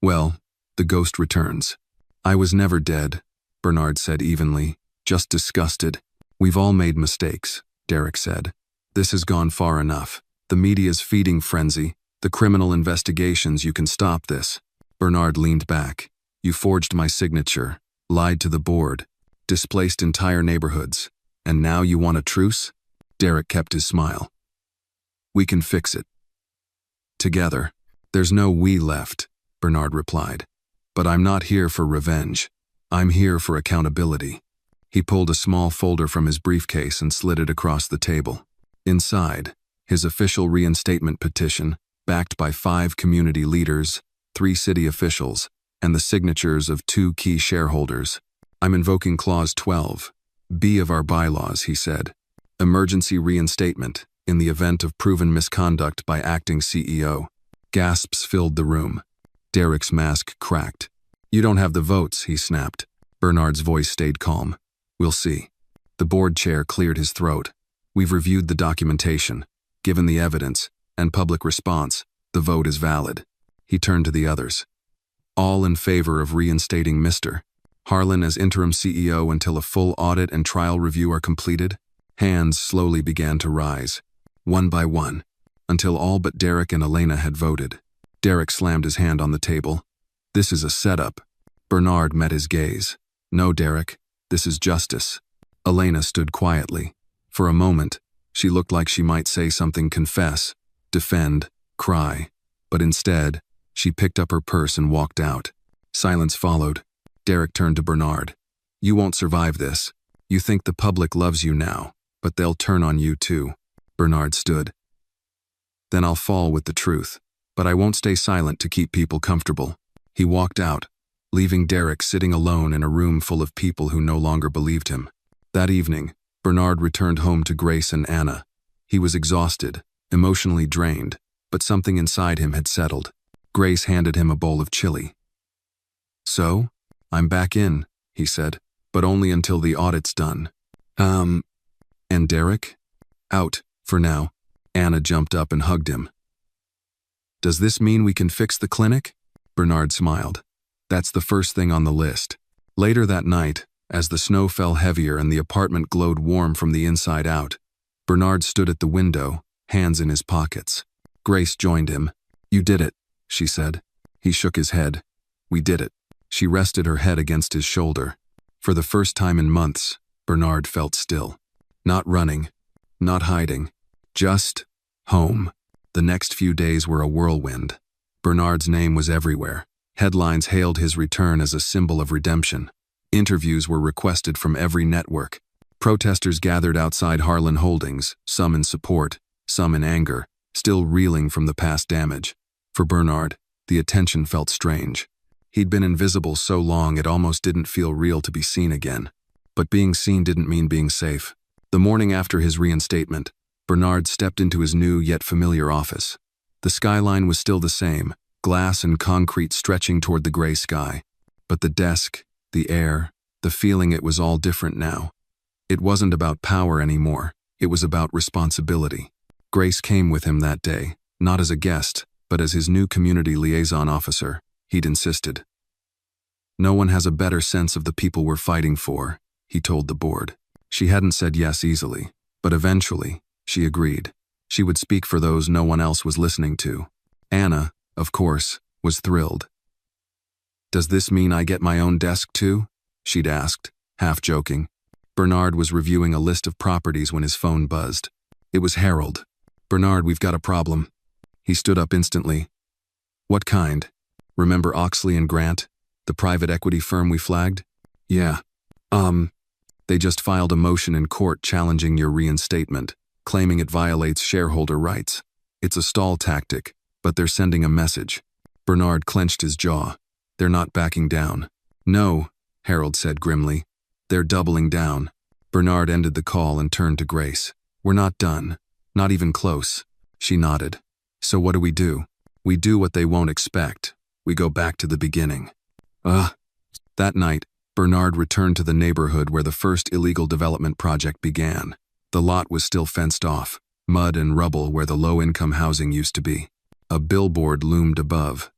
Well, the ghost returns. I was never dead, Bernard said evenly, just disgusted. We've all made mistakes, Derek said. This has gone far enough. The media's feeding frenzy, the criminal investigations, you can stop this. Bernard leaned back. You forged my signature, lied to the board, displaced entire neighborhoods, and now you want a truce? Derek kept his smile. We can fix it. Together. There's no we left, Bernard replied. But I'm not here for revenge. I'm here for accountability. He pulled a small folder from his briefcase and slid it across the table. Inside, his official reinstatement petition, backed by 5 community leaders, 3 city officials, and the signatures of 2 key shareholders. I'm invoking Clause 12B of our bylaws, he said. Emergency reinstatement in the event of proven misconduct by acting CEO. Gasps filled the room. Derek's mask cracked. You don't have the votes, he snapped. Bernard's voice stayed calm. We'll see. The board chair cleared his throat. We've reviewed the documentation. Given the evidence and public response, the vote is valid. He turned to the others. All in favor of reinstating Mr. Harlan as interim CEO until a full audit and trial review are completed? Hands slowly began to rise, one by one, until all but Derek and Elena had voted. Derek slammed his hand on the table. This is a setup. Bernard met his gaze. No, Derek, this is justice. Elena stood quietly. For a moment, she looked like she might say something, confess, defend, cry. But instead, she picked up her purse and walked out. Silence followed. Derek turned to Bernard. You won't survive this. You think the public loves you now, but they'll turn on you too. Bernard stood. Then I'll fall with the truth, but I won't stay silent to keep people comfortable. He walked out, leaving Derek sitting alone in a room full of people who no longer believed him. That evening, Bernard returned home to Grace and Anna. He was exhausted, emotionally drained, but something inside him had settled. Grace handed him a bowl of chili. So, I'm back in, he said, but only until the audit's done. And Derek? Out, for now. Anna jumped up and hugged him. Does this mean we can fix the clinic? Bernard smiled. That's the first thing on the list. Later that night, as the snow fell heavier and the apartment glowed warm from the inside out, Bernard stood at the window, hands in his pockets. Grace joined him. You did it, she said. He shook his head. We did it. She rested her head against his shoulder. For the first time in months, Bernard felt still. Not running, not hiding, just home. The next few days were a whirlwind. Bernard's name was everywhere. Headlines hailed his return as a symbol of redemption. Interviews were requested from every network. Protesters gathered outside Harlan Holdings, some in support, some in anger, still reeling from the past damage. For Bernard, the attention felt strange. He'd been invisible so long it almost didn't feel real to be seen again. But being seen didn't mean being safe. The morning after his reinstatement, Bernard stepped into his new yet familiar office. The skyline was still the same, glass and concrete stretching toward the gray sky. But the desk, the air, the feeling, it was all different now. It wasn't about power anymore. It was about responsibility. Grace came with him that day, not as a guest, but as his new community liaison officer. He'd insisted. No one has a better sense of the people we're fighting for, he told the board. She hadn't said yes easily, but eventually, she agreed. She would speak for those no one else was listening to. Anna, of course, was thrilled. Does this mean I get my own desk too? She'd asked, half joking. Bernard was reviewing a list of properties when his phone buzzed. It was Harold. Bernard, we've got a problem. He stood up instantly. What kind? Remember Oxley and Grant, the private equity firm we flagged? Yeah. They just filed a motion in court challenging your reinstatement, claiming it violates shareholder rights. It's a stall tactic, but they're sending a message. Bernard clenched his jaw. They're not backing down. No, Harold said grimly. They're doubling down. Bernard ended the call and turned to Grace. We're not done. Not even close. She nodded. So what do? We do what they won't expect. We go back to the beginning. That night, Bernard returned to the neighborhood where the first illegal development project began. The lot was still fenced off, mud and rubble where the low-income housing used to be. A billboard loomed above.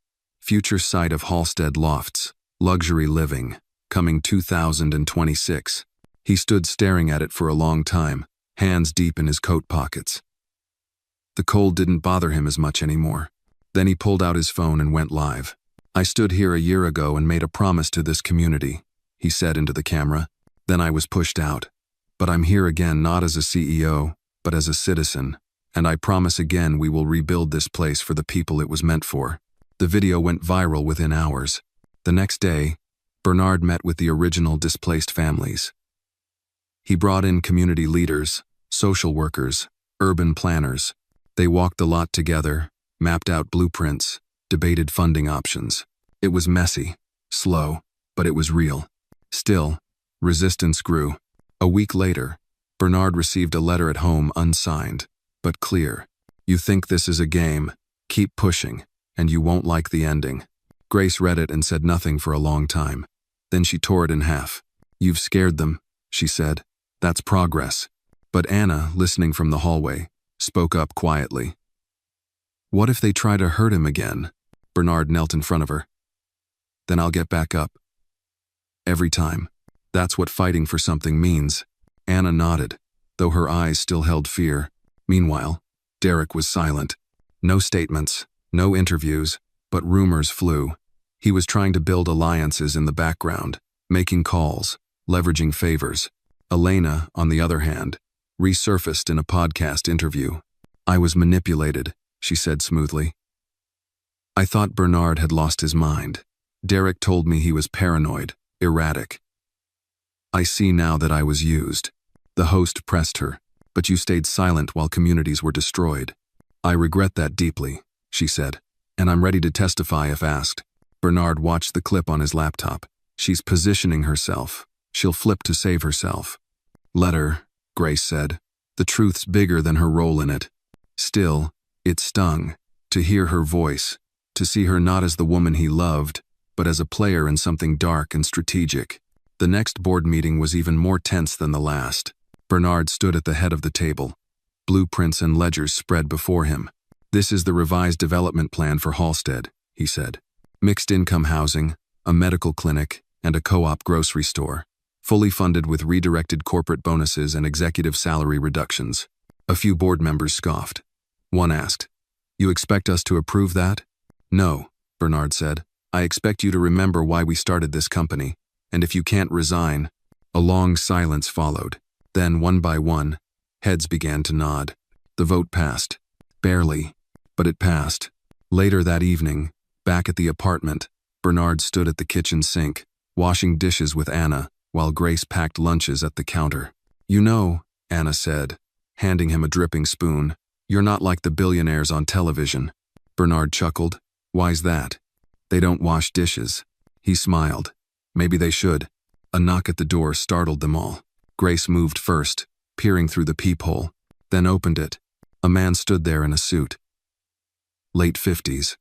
Future site of Halstead Lofts, luxury living, coming 2026. He stood staring at it for a long time, hands deep in his coat pockets. The cold didn't bother him as much anymore. Then he pulled out his phone and went live. "I stood here a year ago and made a promise to this community," he said into the camera. "Then I was pushed out. But I'm here again not as a CEO, but as a citizen. And I promise again we will rebuild this place for the people it was meant for." The video went viral within hours. The next day, Bernard met with the original displaced families. He brought in community leaders, social workers, urban planners. They walked the lot together, mapped out blueprints, debated funding options. It was messy, slow, but it was real. Still, resistance grew. A week later, Bernard received a letter at home unsigned, but clear. "You think this is a game? Keep pushing, and you won't like the ending." Grace read it and said nothing for a long time. Then she tore it in half. "You've scared them," she said. "That's progress." But Anna, listening from the hallway, spoke up quietly. "What if they try to hurt him again?" Bernard knelt in front of her. "Then I'll get back up. Every time. That's what fighting for something means." Anna nodded, though her eyes still held fear. Meanwhile, Derek was silent. No statements, no interviews, but rumors flew. He was trying to build alliances in the background, making calls, leveraging favors. Elena, on the other hand, resurfaced in a podcast interview. "I was manipulated," she said smoothly. "I thought Bernard had lost his mind. Derek told me he was paranoid, erratic. I see now that I was used." The host pressed her. "But you stayed silent while communities were destroyed." "I regret that deeply," she said, "and I'm ready to testify if asked." Bernard watched the clip on his laptop. "She's positioning herself. She'll flip to save herself." "Let her," Grace said. "The truth's bigger than her role in it." Still, it stung, to hear her voice, to see her not as the woman he loved, but as a player in something dark and strategic. The next board meeting was even more tense than the last. Bernard stood at the head of the table. Blueprints and ledgers spread before him. "This is the revised development plan for Halstead," he said. "Mixed-income housing, a medical clinic, and a co-op grocery store. Fully funded with redirected corporate bonuses and executive salary reductions." A few board members scoffed. One asked, "You expect us to approve that?" "No," Bernard said. "I expect you to remember why we started this company, and if you can't resign." A long silence followed. Then, one by one, heads began to nod. The vote passed. Barely, but it passed. Later that evening, back at the apartment, Bernard stood at the kitchen sink, washing dishes with Anna, while Grace packed lunches at the counter. "You know," Anna said, handing him a dripping spoon, "you're not like the billionaires on television." Bernard chuckled. "Why's that?" "They don't wash dishes." He smiled. "Maybe they should." A knock at the door startled them all. Grace moved first, peering through the peephole, then opened it. A man stood there in a suit. Late 50s.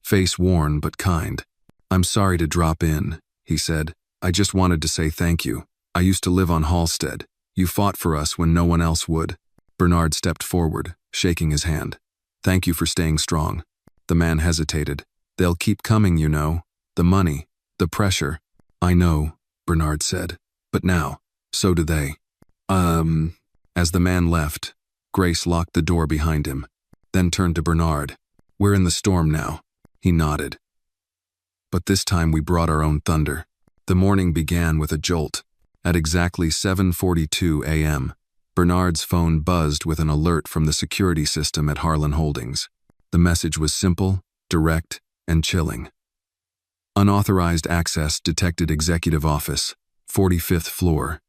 Face worn but kind. "I'm sorry to drop in," he said. "I just wanted to say thank you. I used to live on Halstead. You fought for us when no one else would." Bernard stepped forward, shaking his hand. "Thank you for staying strong." The man hesitated. "They'll keep coming, you know. The money, the pressure." "I know," Bernard said. "But now, so do they." As the man left, Grace locked the door behind him, then turned to Bernard. "We're in the storm now." He nodded. "But this time we brought our own thunder." The morning began with a jolt. At exactly 7:42 a.m., Bernard's phone buzzed with an alert from the security system at Harlan Holdings. The message was simple, direct, and chilling. "Unauthorized access detected, executive office, 45th floor."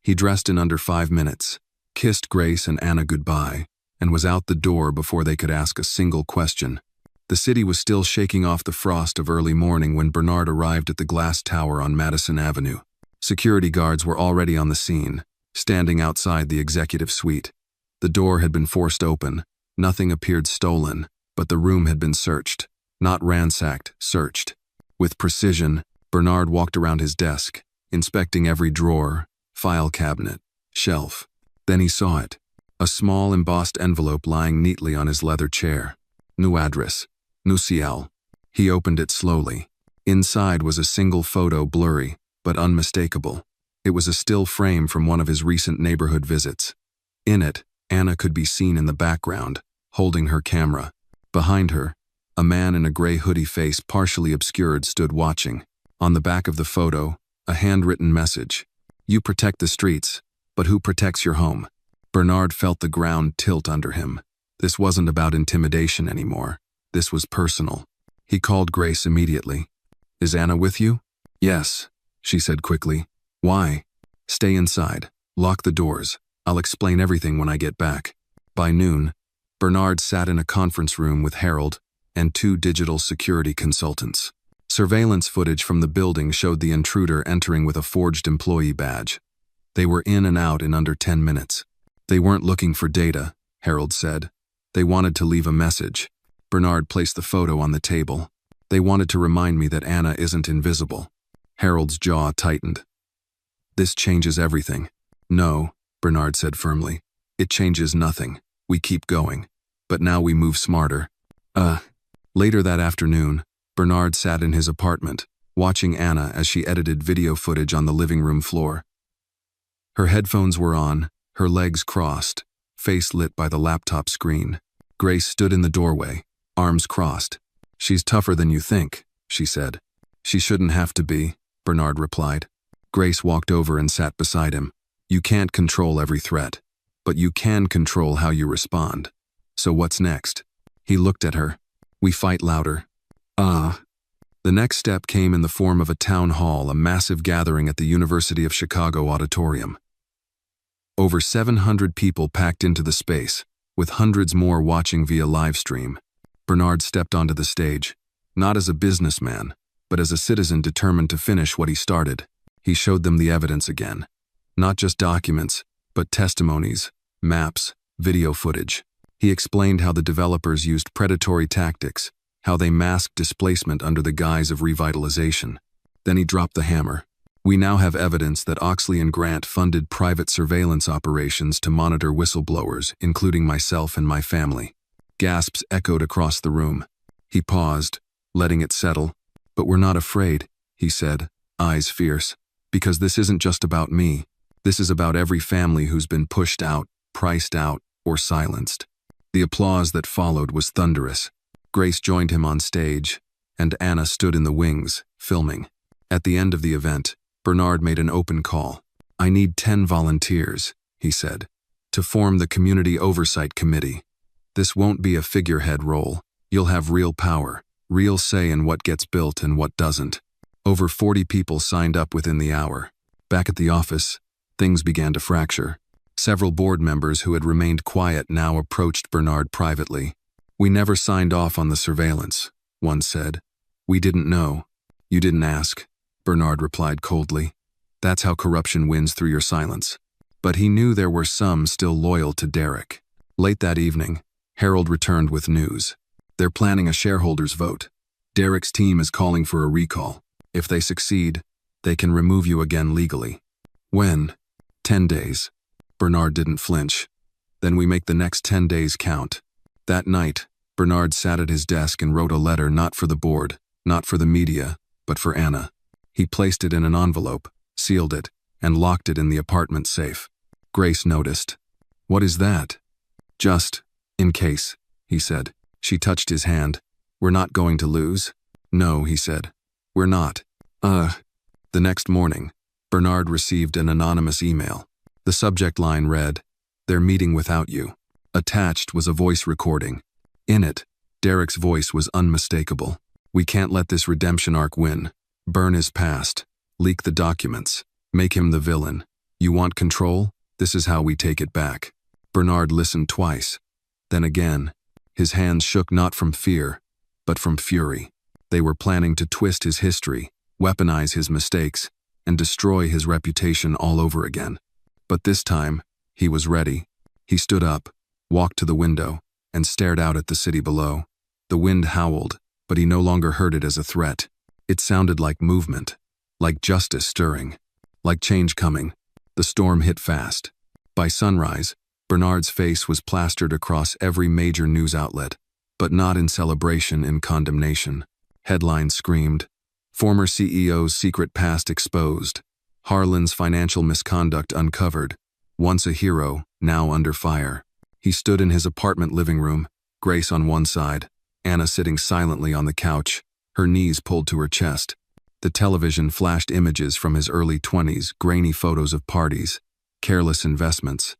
He dressed in under 5 minutes, kissed Grace and Anna goodbye, and was out the door before they could ask a single question. The city was still shaking off the frost of early morning when Bernard arrived at the glass tower on Madison Avenue. Security guards were already on the scene, standing outside the executive suite. The door had been forced open. Nothing appeared stolen, but the room had been searched. Not ransacked, searched. With precision, Bernard walked around his desk, inspecting every drawer, file cabinet, shelf. Then he saw it. A small embossed envelope lying neatly on his leather chair. New address. Nucial. He opened it slowly. Inside was a single photo, blurry, but unmistakable. It was a still frame from one of his recent neighborhood visits. In it, Anna could be seen in the background, holding her camera. Behind her, a man in a gray hoodie, face partially obscured, stood watching. On the back of the photo, a handwritten message. You protect the streets, but who protects your home? Bernard felt the ground tilt under him. This wasn't about intimidation anymore. This was personal. He called Grace immediately. Is Anna with you? Yes, she said quickly. Why? Stay inside. Lock the doors. I'll explain everything when I get back. By noon, Bernard sat in a conference room with Harold and 2 digital security consultants. Surveillance footage from the building showed the intruder entering with a forged employee badge. They were in and out in under 10 minutes. They weren't looking for data, Harold said. They wanted to leave a message. Bernard placed the photo on the table. They wanted to remind me that Anna isn't invisible. Harold's jaw tightened. This changes everything. No, Bernard said firmly. It changes nothing. We keep going. But now we move smarter. Later that afternoon, Bernard sat in his apartment, watching Anna as she edited video footage on the living room floor. Her headphones were on, her legs crossed, face lit by the laptop screen. Grace stood in the doorway, arms crossed. She's tougher than you think, she said. She shouldn't have to be, Bernard replied. Grace walked over and sat beside him. You can't control every threat, but you can control how you respond. So what's next? He looked at her. We fight louder. The next step came in the form of a town hall, a massive gathering at the University of Chicago auditorium. Over 700 people packed into the space, with hundreds more watching via live stream. Bernard stepped onto the stage, not as a businessman, but as a citizen determined to finish what he started. He showed them the evidence again. Not just documents, but testimonies, maps, video footage. He explained how the developers used predatory tactics, how they masked displacement under the guise of revitalization. Then he dropped the hammer. We now have evidence that Oxley and Grant funded private surveillance operations to monitor whistleblowers, including myself and my family. Gasps echoed across the room. He paused, letting it settle. But we're not afraid, he said, eyes fierce. Because this isn't just about me. This is about every family who's been pushed out, priced out, or silenced. The applause that followed was thunderous. Grace joined him on stage, and Anna stood in the wings, filming. At the end of the event, Bernard made an open call. I need 10 volunteers, he said, to form the Community Oversight Committee. This won't be a figurehead role. You'll have real power, real say in what gets built and what doesn't. Over 40 people signed up within the hour. Back at the office, things began to fracture. Several board members who had remained quiet now approached Bernard privately. We never signed off on the surveillance, one said. We didn't know. You didn't ask, Bernard replied coldly. That's how corruption wins, through your silence. But he knew there were some still loyal to Derek. Late that evening, Harold returned with news. They're planning a shareholders' vote. Derek's team is calling for a recall. If they succeed, they can remove you again legally. When? 10 days. Bernard didn't flinch. Then we make the next 10 days count. That night, Bernard sat at his desk and wrote a letter, not for the board, not for the media, but for Anna. He placed it in an envelope, sealed it, and locked it in the apartment safe. Grace noticed. What is that? Just in case, he said. She touched his hand. We're not going to lose? No, he said. We're not. The next morning, Bernard received an anonymous email. The subject line read, They're meeting without you. Attached was a voice recording. In it, Derek's voice was unmistakable. We can't let this redemption arc win. Burn his past. Leak the documents. Make him the villain. You want control? This is how we take it back. Bernard listened twice. Then again. His hands shook, not from fear, but from fury. They were planning to twist his history, weaponize his mistakes, and destroy his reputation all over again. But this time, he was ready. He stood up, walked to the window, and stared out at the city below. The wind howled, but he no longer heard it as a threat. It sounded like movement, like justice stirring, like change coming. The storm hit fast. By sunrise, Bernard's face was plastered across every major news outlet. but not in celebration, in condemnation. Headlines screamed, "Former CEO's secret past exposed. Harlan's financial misconduct uncovered. Once a hero, now under fire." He stood in his apartment living room, Grace on one side, Anna sitting silently on the couch, her knees pulled to her chest. The television flashed images from his early 20s, grainy photos of parties, careless investments,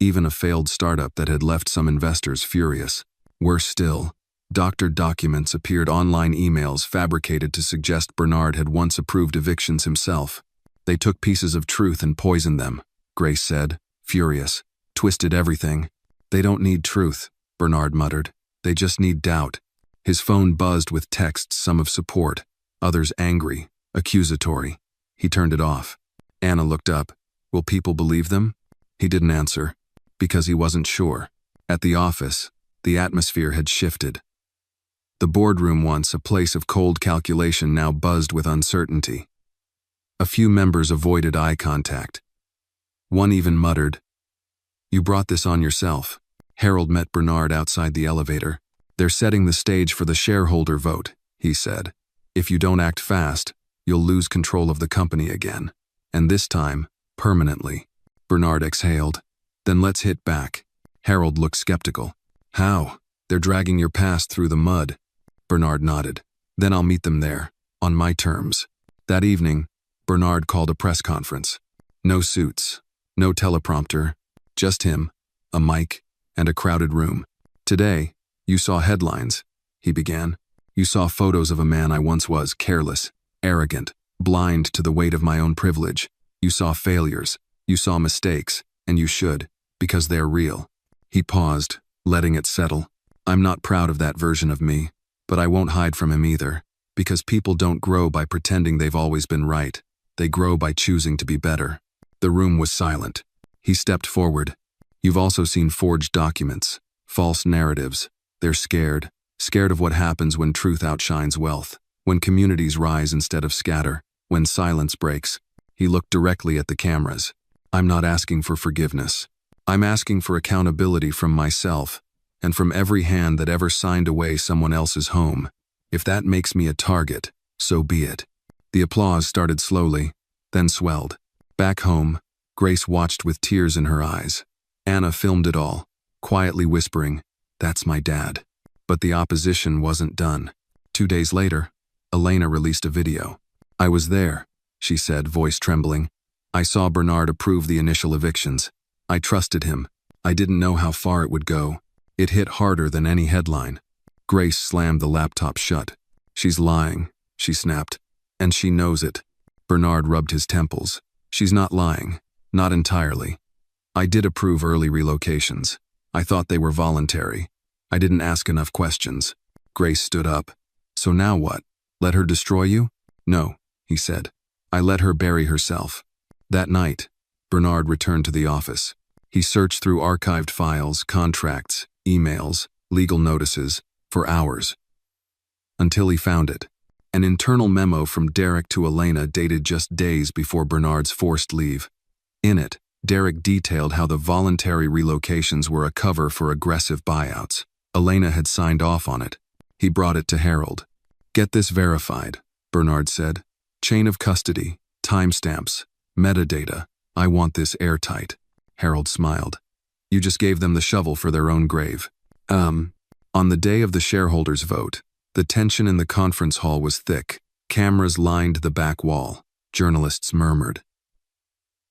even a failed startup that had left some investors furious. Worse still, doctored documents appeared, online emails fabricated to suggest Bernard had once approved evictions himself. "They took pieces of truth and poisoned them," Grace said, furious. "Twisted everything." "They don't need truth," Bernard muttered. "They just need doubt." His phone buzzed with texts, some of support, others angry, accusatory. He turned it off. Anna looked up. Will people believe them? He didn't answer, because he wasn't sure. At the office, the atmosphere had shifted. The boardroom, once a place of cold calculation, now buzzed with uncertainty. A few members avoided eye contact. One even muttered, "You brought this on yourself." Harold met Bernard outside the elevator. "They're setting the stage for the shareholder vote," he said. "If you don't act fast, you'll lose control of the company again. And this time, permanently." Bernard exhaled. "Then let's hit back." Harold looked skeptical. "How?" "They're dragging your past through the mud." Bernard nodded. "Then I'll meet them there, on my terms." That evening, Bernard called a press conference. No suits, no teleprompter, just him, a mic, and a crowded room. "Today, you saw headlines," he began. "You saw photos of a man I once was, careless, arrogant, blind to the weight of my own privilege. You saw failures, you saw mistakes, and you should, because they're real." He paused, letting it settle. "I'm not proud of that version of me, but I won't hide from him either, because people don't grow by pretending they've always been right. They grow by choosing to be better." The room was silent. He stepped forward. "You've also seen forged documents, false narratives. They're scared of what happens when truth outshines wealth, when communities rise instead of scatter, when silence breaks." He looked directly at the cameras. "I'm not asking for forgiveness. I'm asking for accountability from myself, and from every hand that ever signed away someone else's home. If that makes me a target, so be it." The applause started slowly, then swelled. Back home, Grace watched with tears in her eyes. Anna filmed it all, quietly whispering, "That's my dad." But the opposition wasn't done. 2 days later, Elena released a video. "I was there," she said, voice trembling. "I saw Bernard approve the initial evictions. I trusted him. I didn't know how far it would go. It hit harder than any headline." Grace slammed the laptop shut. "She's lying," she snapped. "And she knows it." Bernard rubbed his temples. "She's not lying. Not entirely. I did approve early relocations. I thought they were voluntary. I didn't ask enough questions." Grace stood up. "So now what? Let her destroy you?" "No," he said. "I let her bury herself." That night, Bernard returned to the office. He searched through archived files, contracts, emails, legal notices, for hours. Until he found it. An internal memo from Derek to Elena dated just days before Bernard's forced leave. In it, Derek detailed how the voluntary relocations were a cover for aggressive buyouts. Elena had signed off on it. He brought it to Harold. "Get this verified," Bernard said. "Chain of custody, timestamps, metadata. I want this airtight." Harold smiled. "You just gave them the shovel for their own grave." On the day of the shareholders' vote, the tension in the conference hall was thick. Cameras lined the back wall. Journalists murmured.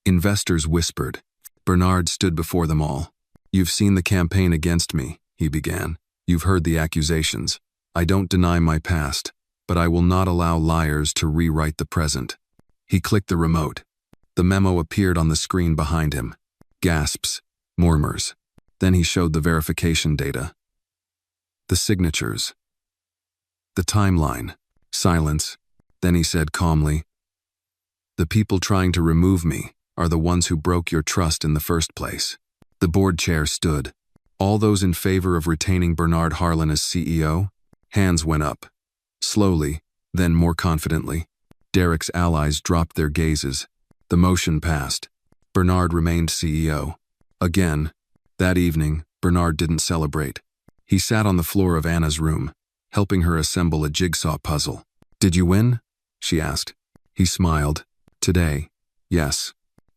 Investors whispered. Bernard stood before them all. "You've seen the campaign against me," he began. "You've heard the accusations. I don't deny my past, but I will not allow liars to rewrite the present." He clicked the remote. The memo appeared on the screen behind him. Gasps, murmurs. Then he showed the verification data. The signatures. The timeline. Silence. Then he said calmly, "The people trying to remove me are the ones who broke your trust in the first place." The board chair stood. All those in favor of retaining Bernard Harlan as CEO? Hands went up. Slowly, then more confidently. Derek's allies dropped their gazes. The motion passed. Bernard remained CEO. Again, that evening, Bernard didn't celebrate. He sat on the floor of Anna's room, helping her assemble a jigsaw puzzle. "Did you win?" she asked. He smiled. "Today, yes.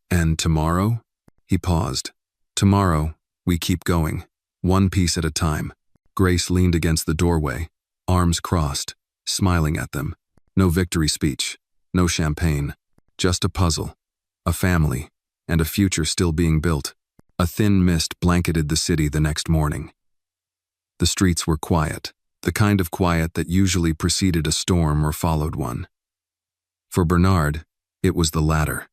And tomorrow?" He paused. "Tomorrow, we keep going, one piece at a time." Grace leaned against the doorway, arms crossed, smiling at them. No victory speech, no champagne, just a puzzle, a family, and a future still being built. A thin mist blanketed the city the next morning. The streets were quiet, the kind of quiet that usually preceded a storm or followed one. For Bernard, it was the latter.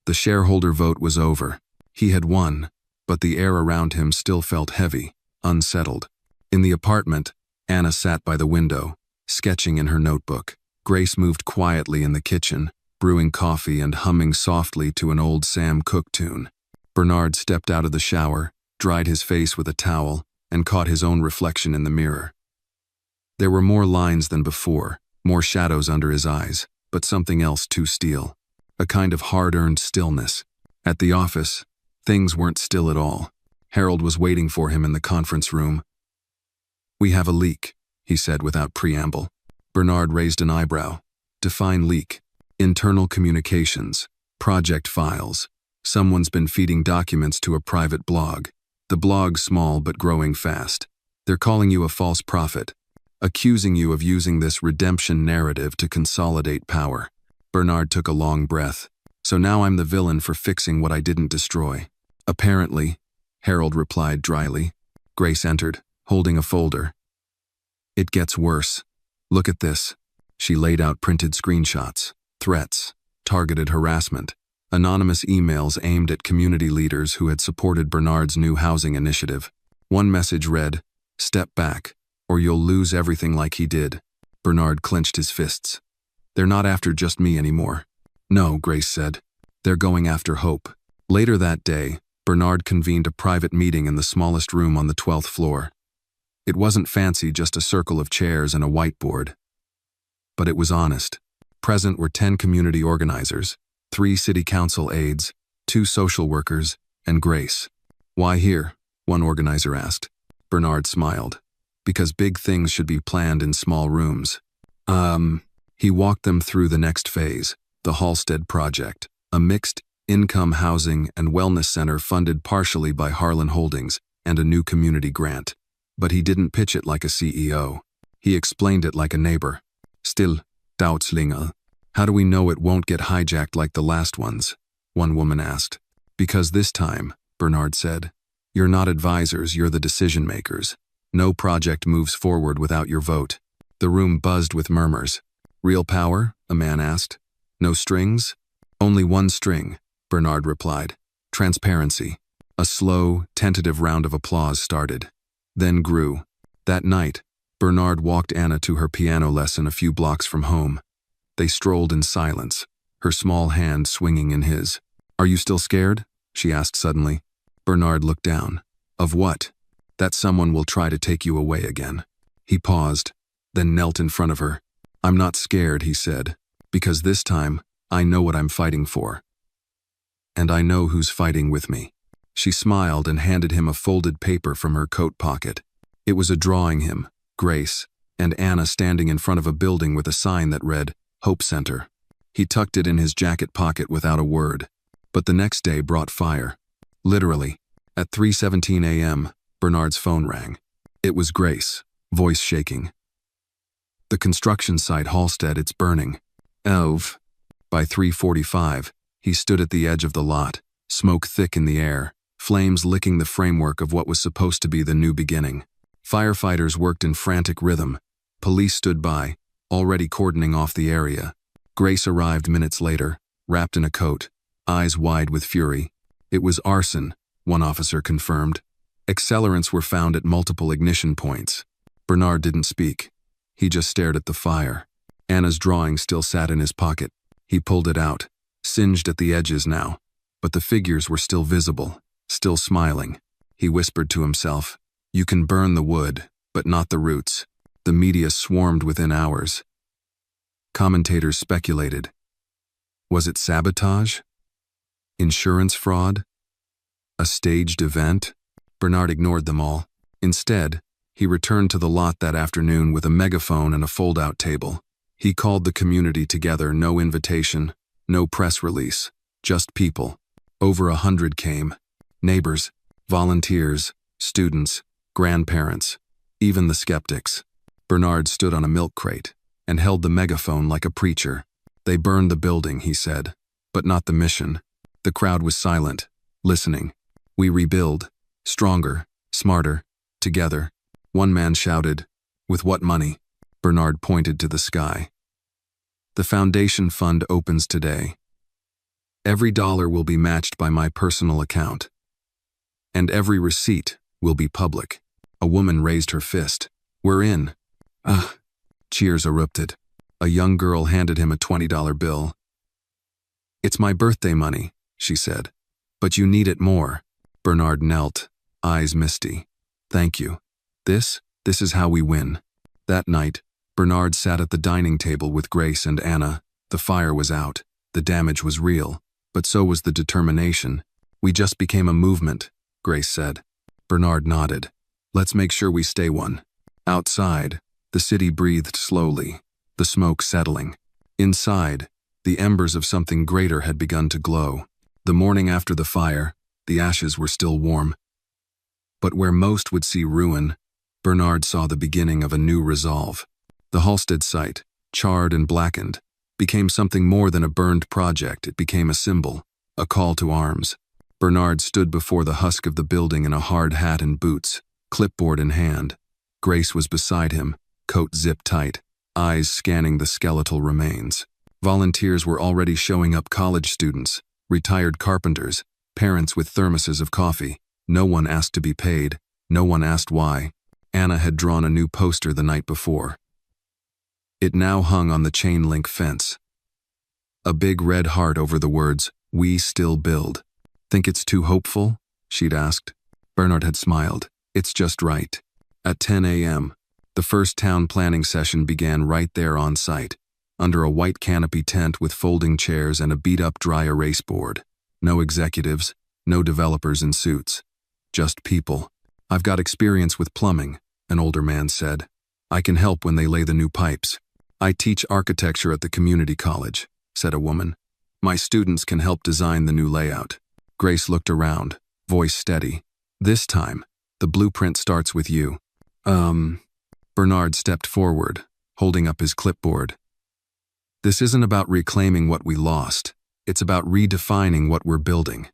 The shareholder vote was over. He had won, but the air around him still felt heavy, unsettled. In the apartment, Anna sat by the window, sketching in her notebook. Grace moved quietly in the kitchen, brewing coffee and humming softly to an old Sam Cooke tune. Bernard stepped out of the shower, dried his face with a towel, and caught his own reflection in the mirror. There were more lines than before, more shadows under his eyes, but something else too still. A kind of hard-earned stillness. At the office, things weren't still at all. Harold was waiting for him in the conference room. "We have a leak," he said without preamble. Bernard raised an eyebrow. "Define leak." "Internal communications, project files. Someone's been feeding documents to a private blog. The blog's small but growing fast. They're calling you a false prophet, accusing you of using this redemption narrative to consolidate power." Bernard took a long breath. "So now I'm the villain for fixing what I didn't destroy." "Apparently," Harold replied dryly. Grace entered, holding a folder. "It gets worse. Look at this." She laid out printed screenshots, threats, targeted harassment, anonymous emails aimed at community leaders who had supported Bernard's new housing initiative. One message read, "Step back, or you'll lose everything like he did." Bernard clenched his fists. "They're not after just me anymore." "No," Grace said. "They're going after hope." Later that day, Bernard convened a private meeting in the smallest room on the 12th floor. It wasn't fancy, just a circle of chairs and a whiteboard. But it was honest. Present were 10 community organizers, 3 city council aides, 2 social workers, and Grace. "Why here?" one organizer asked. Bernard smiled. "Because big things should be planned in small rooms." He walked them through the next phase, the Halstead Project, a mixed-income housing and wellness center funded partially by Harlan Holdings and a new community grant. But he didn't pitch it like a CEO. He explained it like a neighbor. "Still, Dautzlinge, how do we know it won't get hijacked like the last ones?" one woman asked. "Because this time," Bernard said, "you're not advisors, you're the decision makers. No project moves forward without your vote." The room buzzed with murmurs. "Real power?" a man asked. "No strings?" "Only one string," Bernard replied. "Transparency." A slow, tentative round of applause started, then grew. That night, Bernard walked Anna to her piano lesson a few blocks from home. They strolled in silence, her small hand swinging in his. "Are you still scared?" she asked suddenly. Bernard looked down. "Of what?" "That someone will try to take you away again." He paused, then knelt in front of her. "I'm not scared," he said, "because this time, I know what I'm fighting for. And I know who's fighting with me." She smiled and handed him a folded paper from her coat pocket. It was a drawing him, Grace, and Anna standing in front of a building with a sign that read, Hope Center. He tucked it in his jacket pocket without a word. But the next day brought fire. Literally, at 3:17 a.m., Bernard's phone rang. It was Grace, voice shaking. "The construction site Halstead, it's burning." "Ove." By 3:45, he stood at the edge of the lot, smoke thick in the air, flames licking the framework of what was supposed to be the new beginning. Firefighters worked in frantic rhythm. Police stood by, already cordoning off the area. Grace arrived minutes later, wrapped in a coat, eyes wide with fury. It was arson, one officer confirmed. Accelerants were found at multiple ignition points. Bernard didn't speak. He just stared at the fire. Anna's drawing still sat in his pocket. He pulled it out, singed at the edges now, but the figures were still visible, still smiling. He whispered to himself, "You can burn the wood, but not the roots." The media swarmed within hours. Commentators speculated. Was it sabotage? Insurance fraud? A staged event? Bernard ignored them all. Instead, He returned to the lot that afternoon with a megaphone and a fold-out table. He called the community together, no invitation, no press release, just people. Over 100 came. Neighbors, volunteers, students, grandparents, even the skeptics. Bernard stood on a milk crate and held the megaphone like a preacher. They burned the building, he said, but not the mission. The crowd was silent, listening. We rebuild, stronger, smarter, together. One man shouted, "With what money?" Bernard pointed to the sky. "The foundation fund opens today. Every dollar will be matched by my personal account. And every receipt will be public." A woman raised her fist. "We're in." "Ugh." Cheers erupted. A young girl handed him a $20 bill. "It's my birthday money," she said. "But you need it more." Bernard knelt, eyes misty. "Thank you. This is how we win." That night, Bernard sat at the dining table with Grace and Anna. The fire was out. The damage was real, but so was the determination. "We just became a movement," Grace said. Bernard nodded. "Let's make sure we stay one." Outside, the city breathed slowly, the smoke settling. Inside, the embers of something greater had begun to glow. The morning after the fire, the ashes were still warm. But where most would see ruin, Bernard saw the beginning of a new resolve. The Halsted site, charred and blackened, became something more than a burned project. It became a symbol, a call to arms. Bernard stood before the husk of the building in a hard hat and boots, clipboard in hand. Grace was beside him, coat zipped tight, eyes scanning the skeletal remains. Volunteers were already showing up, college students, retired carpenters, parents with thermoses of coffee. No one asked to be paid, no one asked why. Anna had drawn a new poster the night before. It now hung on the chain-link fence. A big red heart over the words, "We still build." "Think it's too hopeful?" she'd asked. Bernard had smiled. "It's just right." At 10 a.m., the first town planning session began right there on site, under a white canopy tent with folding chairs and a beat-up dry erase board. No executives, no developers in suits. Just people. "I've got experience with plumbing," an older man said. "I can help when they lay the new pipes." "I teach architecture at the community college," said a woman. "My students can help design the new layout." Grace looked around, voice steady. "This time, the blueprint starts with you." Bernard stepped forward, holding up his clipboard. "This isn't about reclaiming what we lost. It's about redefining what we're building.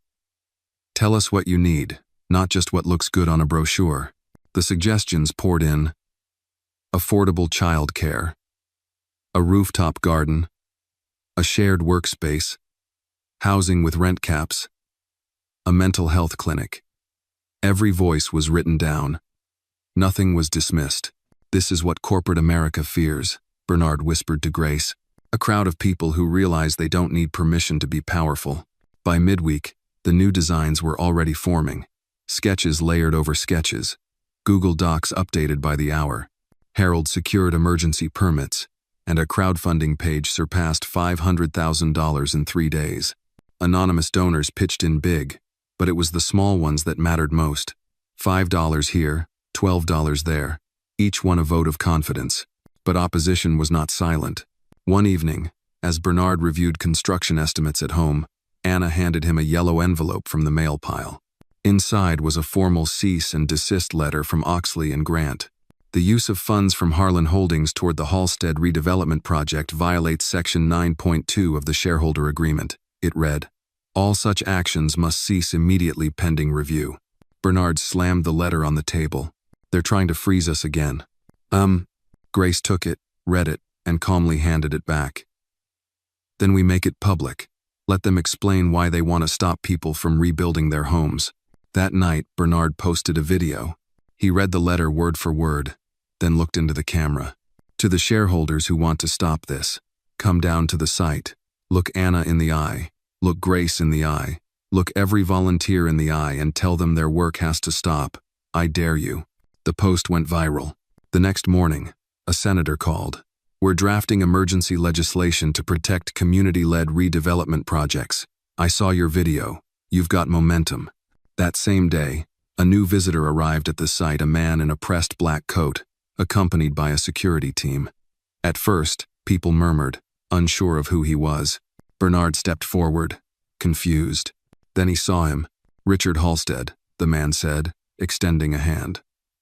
Tell us what you need, not just what looks good on a brochure." The suggestions poured in. Affordable childcare, a rooftop garden, a shared workspace, housing with rent caps, a mental health clinic. Every voice was written down. Nothing was dismissed. "This is what corporate America fears," Bernard whispered to Grace. A crowd of people who realize they don't need permission to be powerful. By midweek, the new designs were already forming. Sketches layered over sketches. Google Docs updated by the hour. Harold secured emergency permits, and a crowdfunding page surpassed $500,000 in 3 days. Anonymous donors pitched in big, but it was the small ones that mattered most. $5 here, $12 there, each one a vote of confidence. But opposition was not silent. One evening, as Bernard reviewed construction estimates at home, Anna handed him a yellow envelope from the mail pile. Inside was a formal cease and desist letter from Oxley and Grant. "The use of funds from Harlan Holdings toward the Halsted redevelopment project violates Section 9.2 of the shareholder agreement," it read. "All such actions must cease immediately pending review." Bernard slammed the letter on the table. "They're trying to freeze us again." Grace took it, read it, and calmly handed it back. "Then we make it public. Let them explain why they want to stop people from rebuilding their homes." That night, Bernard posted a video. He read the letter word for word, then looked into the camera. "To the shareholders who want to stop this, come down to the site. Look Anna in the eye. Look Grace in the eye. Look every volunteer in the eye and tell them their work has to stop. I dare you." The post went viral. The next morning, a senator called. "We're drafting emergency legislation to protect community-led redevelopment projects. I saw your video. You've got momentum." That same day, A new visitor arrived at the site, a man in a pressed black coat, accompanied by a security team. At first, people murmured, unsure of who he was. Bernard stepped forward, confused. Then he saw him. "Richard Halstead," the man said, extending a hand.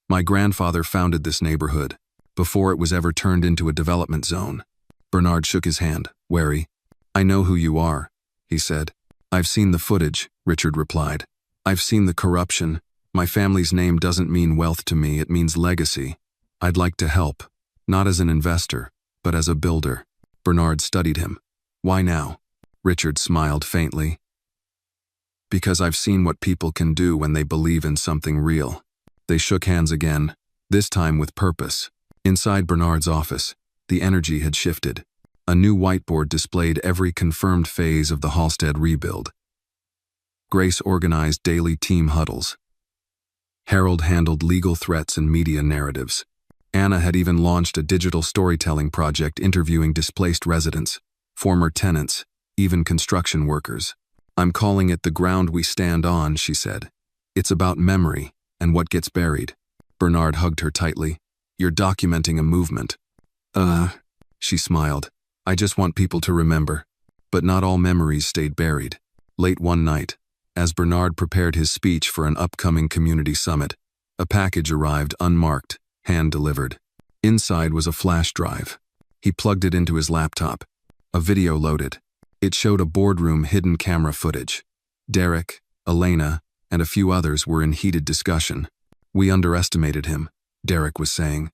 "My grandfather founded this neighborhood, before it was ever turned into a development zone." Bernard shook his hand, wary. "I know who you are," he said. "I've seen the footage," Richard replied. "I've seen the corruption. My family's name doesn't mean wealth to me, it means legacy. I'd like to help, not as an investor, but as a builder." Bernard studied him. "Why now?" Richard smiled faintly. "Because I've seen what people can do when they believe in something real." They shook hands again, this time with purpose. Inside Bernard's office, the energy had shifted. A new whiteboard displayed every confirmed phase of the Halstead rebuild. Grace organized daily team huddles. Harold handled legal threats and media narratives. Anna had even launched a digital storytelling project interviewing displaced residents, former tenants, even construction workers. "I'm calling it the ground we stand on," she said. "It's about memory and what gets buried." Bernard hugged her tightly. "You're documenting a movement." She smiled. "I just want people to remember." But not all memories stayed buried. Late one night, as Bernard prepared his speech for an upcoming community summit, a package arrived unmarked, hand-delivered. Inside was a flash drive. He plugged it into his laptop. A video loaded. It showed a boardroom hidden camera footage. Derek, Elena, and a few others were in heated discussion. "We underestimated him," Derek was saying.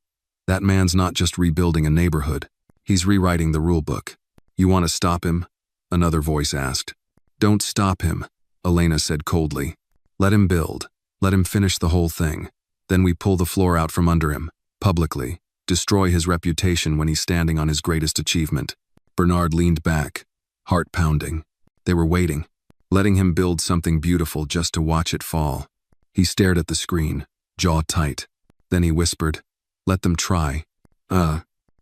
"That man's not just rebuilding a neighborhood. He's rewriting the rulebook." "You want to stop him?" another voice asked. "Don't stop him," Elena said coldly. "Let him build. Let him finish the whole thing. Then we pull the floor out from under him, publicly, destroy his reputation when he's standing on his greatest achievement." Bernard leaned back, heart pounding. They were waiting, letting him build something beautiful just to watch it fall. He stared at the screen, jaw tight. Then he whispered, "Let them try."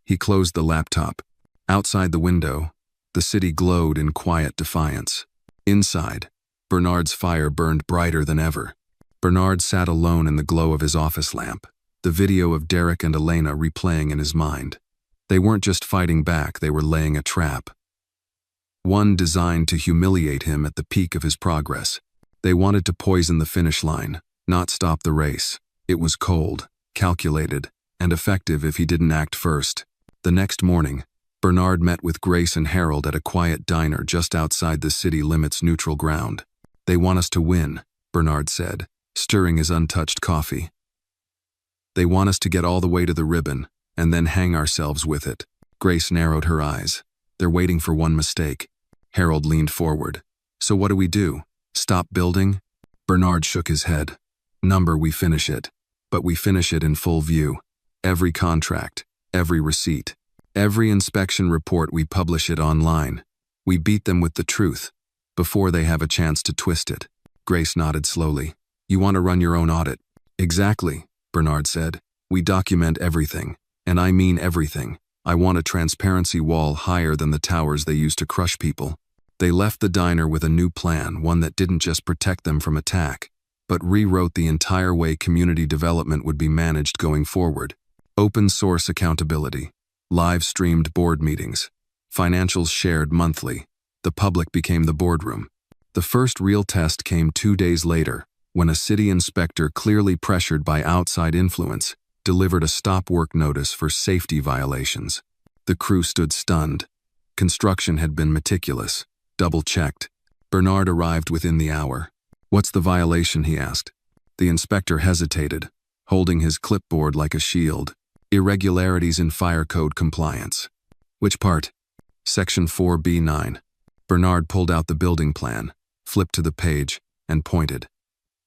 He closed the laptop. Outside the window, the city glowed in quiet defiance. Inside, Bernard's fire burned brighter than ever. Bernard sat alone in the glow of his office lamp, the video of Derek and Elena replaying in his mind. They weren't just fighting back, they were laying a trap. One designed to humiliate him at the peak of his progress. They wanted to poison the finish line, not stop the race. It was cold, calculated, and effective if he didn't act first. The next morning, Bernard met with Grace and Harold at a quiet diner just outside the city limits' neutral ground. "They want us to win," Bernard said, stirring his untouched coffee. "They want us to get all the way to the ribbon, and then hang ourselves with it." Grace narrowed her eyes. "They're waiting for one mistake." Harold leaned forward. "So what do we do? Stop building?" Bernard shook his head. We finish it. But we finish it in full view. Every contract, every receipt, every inspection report, we publish it online. We beat them with the truth, before they have a chance to twist it." Grace nodded slowly. "You want to run your own audit?" "Exactly," Bernard said. "We document everything, and I mean everything. I want a transparency wall higher than the towers they use to crush people." They left the diner with a new plan, one that didn't just protect them from attack, but rewrote the entire way community development would be managed going forward. Open source accountability, live-streamed board meetings, financials shared monthly. The public became the boardroom. The first real test came 2 days later, when a city inspector, clearly pressured by outside influence, delivered a stop work notice for safety violations. The crew stood stunned. Construction had been meticulous, double-checked. Bernard arrived within the hour. "What's the violation?" he asked. The inspector hesitated, holding his clipboard like a shield. "Irregularities in fire code compliance." "Which part?" "Section 4B9. Bernard pulled out the building plan, flipped to the page, and pointed.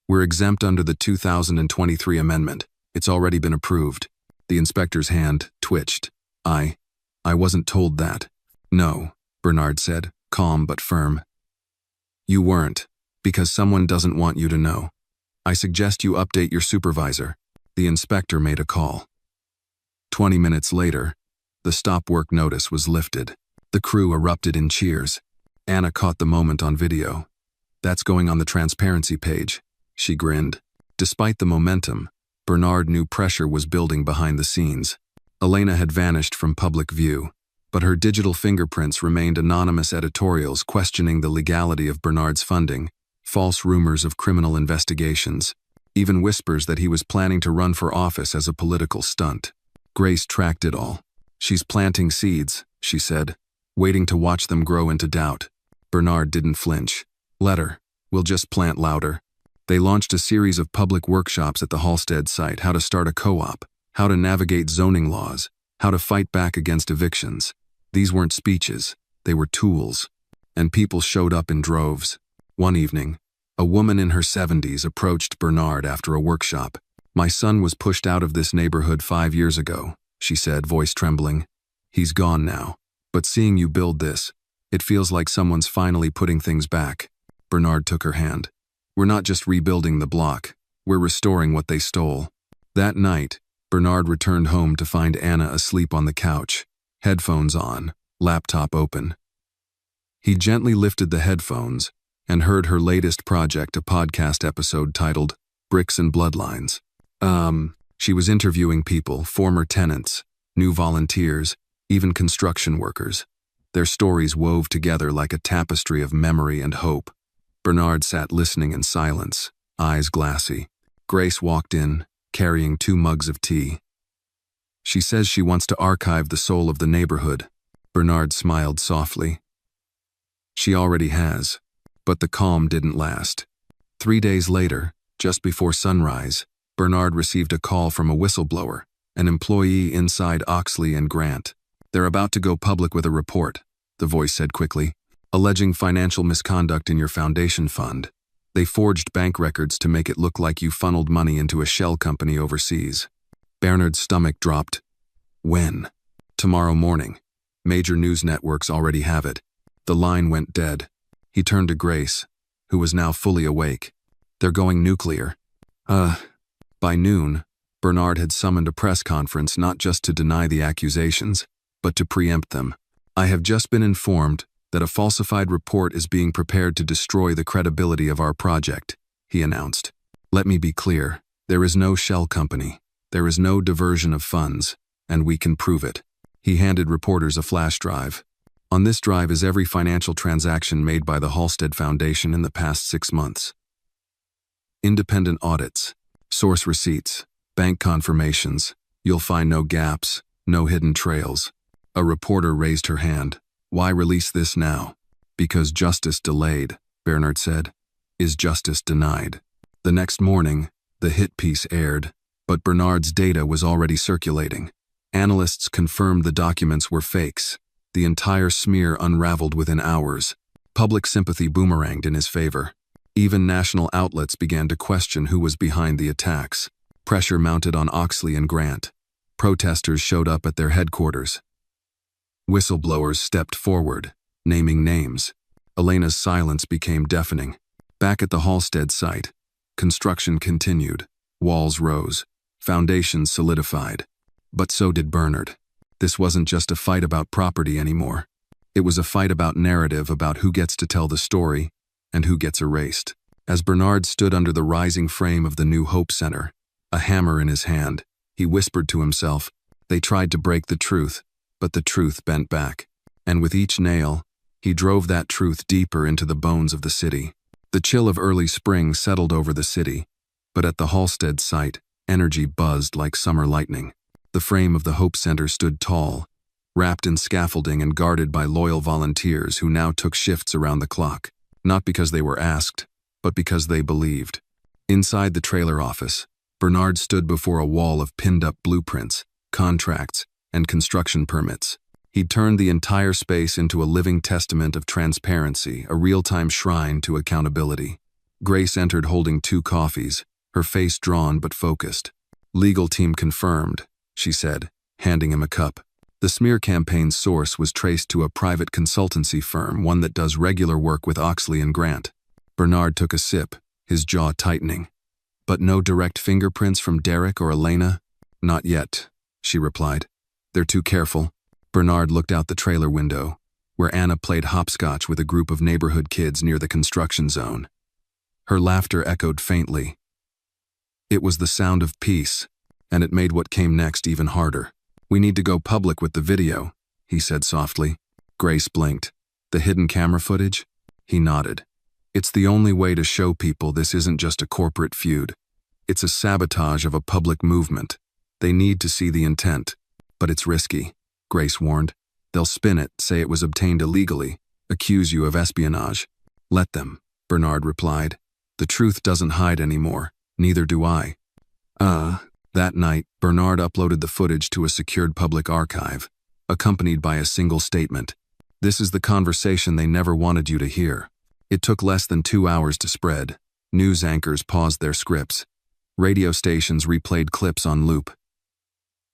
"We're exempt under the 2023 amendment. It's already been approved." The inspector's hand twitched. I wasn't told that." "No," Bernard said, calm but firm. "You weren't, because someone doesn't want you to know. I suggest you update your supervisor." The inspector made a call. 20 minutes later, the stop work notice was lifted. The crew erupted in cheers. Anna caught the moment on video. "That's going on the transparency page," she grinned. Despite the momentum, Bernard knew pressure was building behind the scenes. Elena had vanished from public view, but her digital fingerprints remained anonymous editorials questioning the legality of Bernard's funding, false rumors of criminal investigations, even whispers that he was planning to run for office as a political stunt. Grace tracked it all. "She's planting seeds," she said, waiting to watch them grow into doubt. Bernard didn't flinch. "Let her. We'll just plant louder." They launched a series of public workshops at the Halstead site: how to start a co-op, how to navigate zoning laws, how to fight back against evictions. These weren't speeches, they were tools. And people showed up in droves. One evening, a woman in her 70s approached Bernard after a workshop. "My son was pushed out of this neighborhood 5 years ago," she said, voice trembling. "He's gone now. But seeing you build this, it feels like someone's finally putting things back." Bernard took her hand. "We're not just rebuilding the block, we're restoring what they stole." That night, Bernard returned home to find Anna asleep on the couch, headphones on, laptop open. He gently lifted the headphones and heard her latest project, a podcast episode titled Bricks and Bloodlines. She was interviewing people, former tenants, new volunteers, even construction workers. Their stories wove together like a tapestry of memory and hope. Bernard sat listening in silence, eyes glassy. Grace walked in, carrying 2 mugs of tea. "She says she wants to archive the soul of the neighborhood." Bernard smiled softly. "She already has." But the calm didn't last. 3 days later, just before sunrise, Bernard received a call from a whistleblower, an employee inside Oxley and Grant. "They're about to go public with a report," the voice said quickly, "alleging financial misconduct in your foundation fund. They forged bank records to make it look like you funneled money into a shell company overseas." Bernard's stomach dropped. "When?" "Tomorrow morning. Major news networks already have it." The line went dead. He turned to Grace, who was now fully awake. "They're going nuclear." By noon, Bernard had summoned a press conference not just to deny the accusations, but to preempt them. "I have just been informed that a falsified report is being prepared to destroy the credibility of our project," he announced. "Let me be clear, there is no shell company, there is no diversion of funds, and we can prove it." He handed reporters a flash drive. "On this drive is every financial transaction made by the Halstead Foundation in the past 6 months. Independent audits, source receipts, bank confirmations. You'll find no gaps, no hidden trails." A reporter raised her hand. "Why release this now?" "Because justice delayed," Bernard said, "is justice denied." The next morning, the hit piece aired, but Bernard's data was already circulating. Analysts confirmed the documents were fakes. The entire smear unraveled within hours. Public sympathy boomeranged in his favor. Even national outlets began to question who was behind the attacks. Pressure mounted on Oxley and Grant. Protesters showed up at their headquarters. Whistleblowers stepped forward, naming names. Elena's silence became deafening. Back at the Halstead site, construction continued. Walls rose. Foundations solidified. But so did Bernard. This wasn't just a fight about property anymore. It was a fight about narrative, about who gets to tell the story and who gets erased. As Bernard stood under the rising frame of the new Hope Center, a hammer in his hand, he whispered to himself, "They tried to break the truth, but the truth bent back." And with each nail, he drove that truth deeper into the bones of the city. The chill of early spring settled over the city, but at the Halstead site, energy buzzed like summer lightning. The frame of the Hope Center stood tall, wrapped in scaffolding and guarded by loyal volunteers who now took shifts around the clock, not because they were asked, but because they believed. Inside the trailer office, Bernard stood before a wall of pinned-up blueprints, contracts, and construction permits. He'd turned the entire space into a living testament of transparency, a real-time shrine to accountability. Grace entered holding 2 coffees, her face drawn but focused. "Legal team confirmed," she said, handing him a cup. The smear campaign's source was traced to a private consultancy firm, one that does regular work with Oxley and Grant. Bernard took a sip, his jaw tightening. "But no direct fingerprints from Derek or Elena?" "Not yet," she replied. "They're too careful." Bernard looked out the trailer window, where Anna played hopscotch with a group of neighborhood kids near the construction zone. Her laughter echoed faintly. It was the sound of peace, and it made what came next even harder. "We need to go public with the video," he said softly. Grace blinked. "The hidden camera footage?" He nodded. "It's the only way to show people this isn't just a corporate feud. It's a sabotage of a public movement. They need to see the intent. But it's risky," Grace warned. "They'll spin it, say it was obtained illegally, accuse you of espionage." "Let them," Bernard replied. "The truth doesn't hide anymore. Neither do I." That night, Bernard uploaded the footage to a secured public archive, accompanied by a single statement. "This is the conversation they never wanted you to hear." It took less than 2 hours to spread. News anchors paused their scripts. Radio stations replayed clips on loop.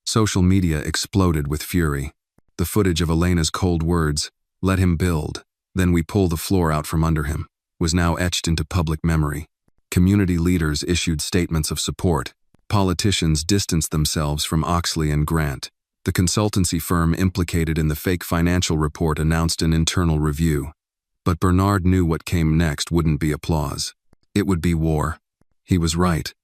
Social media exploded with fury. The footage of Elena's cold words, "Let him build, then we pull the floor out from under him," was now etched into public memory. Community leaders issued statements of support. Politicians distanced themselves from Oxley and Grant. The consultancy firm implicated in the fake financial report announced an internal review. But Bernard knew what came next wouldn't be applause. It would be war. He was right.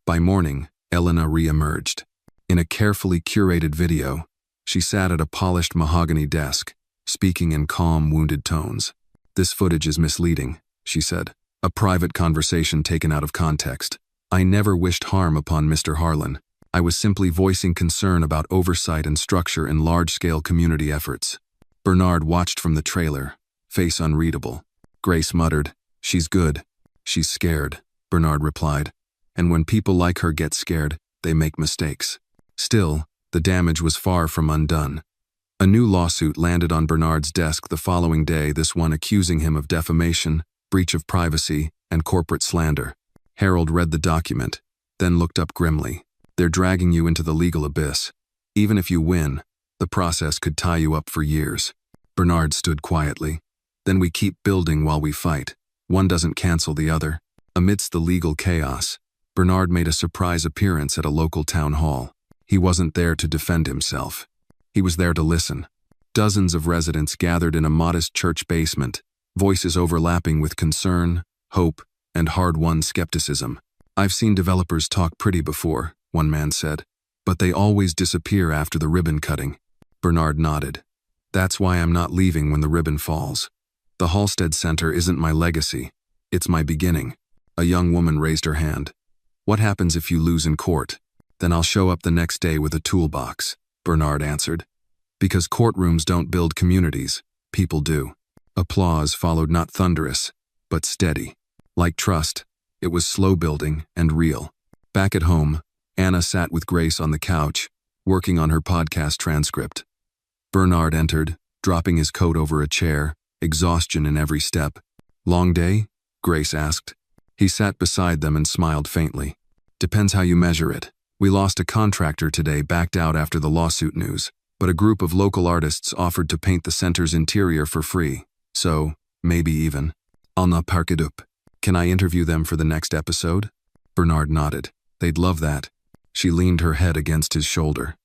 By morning, Elena re-emerged. In a carefully curated video, she sat at a polished mahogany desk, speaking in calm, wounded tones. "This footage is misleading," she said. "A private conversation taken out of context. I never wished harm upon Mr. Harlan. I was simply voicing concern about oversight and structure in large-scale community efforts." Bernard watched from the trailer, face unreadable. Grace muttered, "She's good. She's scared," Bernard replied. "And when people like her get scared, they make mistakes." Still, the damage was far from undone. A new lawsuit landed on Bernard's desk the following day, this one accusing him of defamation, breach of privacy, and corporate slander. Harold read the document, then looked up grimly. "They're dragging you into the legal abyss. Even if you win, the process could tie you up for years." Bernard stood quietly. "Then we keep building while we fight. One doesn't cancel the other." Amidst the legal chaos, Bernard made a surprise appearance at a local town hall. He wasn't there to defend himself. He was there to listen. Dozens of residents gathered in a modest church basement, voices overlapping with concern, hope, and hard-won skepticism. "I've seen developers talk pretty before," one man said, "but they always disappear after the ribbon cutting." Bernard nodded. "That's why I'm not leaving when the ribbon falls. The Halstead Center isn't my legacy. It's my beginning." A young woman raised her hand. "What happens if you lose in court?" "Then I'll show up the next day with a toolbox," Bernard answered. "Because courtrooms don't build communities, people do." Applause followed, not thunderous, but steady. Like trust, it was slow building and real. Back at home, Anna sat with Grace on the couch, working on her podcast transcript. Bernard entered, dropping his coat over a chair, exhaustion in every step. "Long day?" Grace asked. He sat beside them and smiled faintly. "Depends how you measure it. We lost a contractor today, backed out after the lawsuit news, but a group of local artists offered to paint the center's interior for free. So, maybe even. I'll not park it up. Can I interview them for the next episode?" Bernard nodded. "They'd love that." She leaned her head against his shoulder.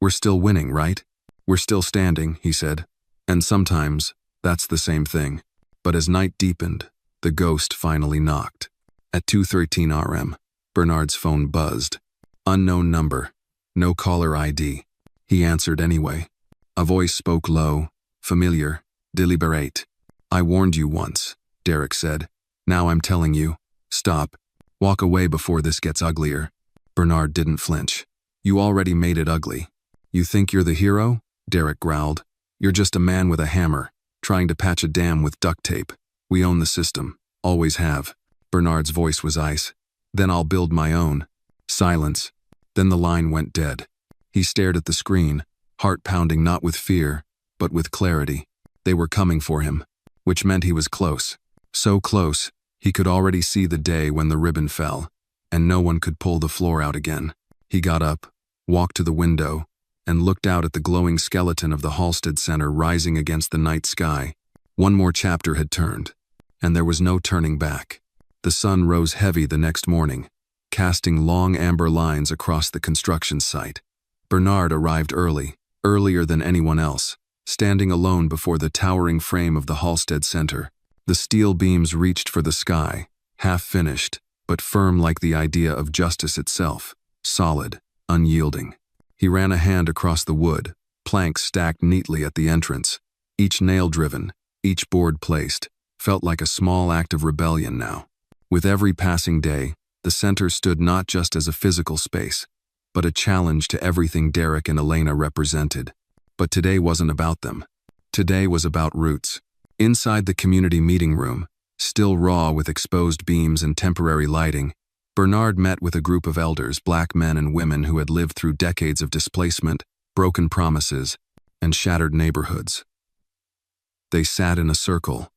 "We're still winning, right?" "We're still standing," he said. "And sometimes, that's the same thing." But as night deepened, the ghost finally knocked. At 2:13 r.m., Bernard's phone buzzed. Unknown number. No caller ID. He answered anyway. A voice spoke low, familiar, deliberate. "I warned you once," Derek said. "Now I'm telling you. Stop. Walk away before this gets uglier." Bernard didn't flinch. "You already made it ugly." "You think you're the hero?" Derek growled. "You're just a man with a hammer, trying to patch a dam with duct tape. We own the system. Always have." Bernard's voice was ice. "Then I'll build my own." Silence. Then the line went dead. He stared at the screen, heart pounding not with fear, but with clarity. They were coming for him, which meant he was close. So close, he could already see the day when the ribbon fell, and no one could pull the floor out again. He got up, walked to the window, and looked out at the glowing skeleton of the Halstead Center rising against the night sky. One more chapter had turned, and there was no turning back. The sun rose heavy the next morning, casting long amber lines across the construction site. Bernard arrived early, earlier than anyone else, standing alone before the towering frame of the Halstead Center. The steel beams reached for the sky, half finished, but firm like the idea of justice itself, solid, unyielding. He ran a hand across the wood, planks stacked neatly at the entrance. Each nail driven, each board placed, felt like a small act of rebellion now. With every passing day, the center stood not just as a physical space, but a challenge to everything Derek and Elena represented. But today wasn't about them. Today was about roots. Inside the community meeting room, still raw with exposed beams and temporary lighting, Bernard met with a group of elders, black men and women who had lived through decades of displacement, broken promises, and shattered neighborhoods. They sat in a circle,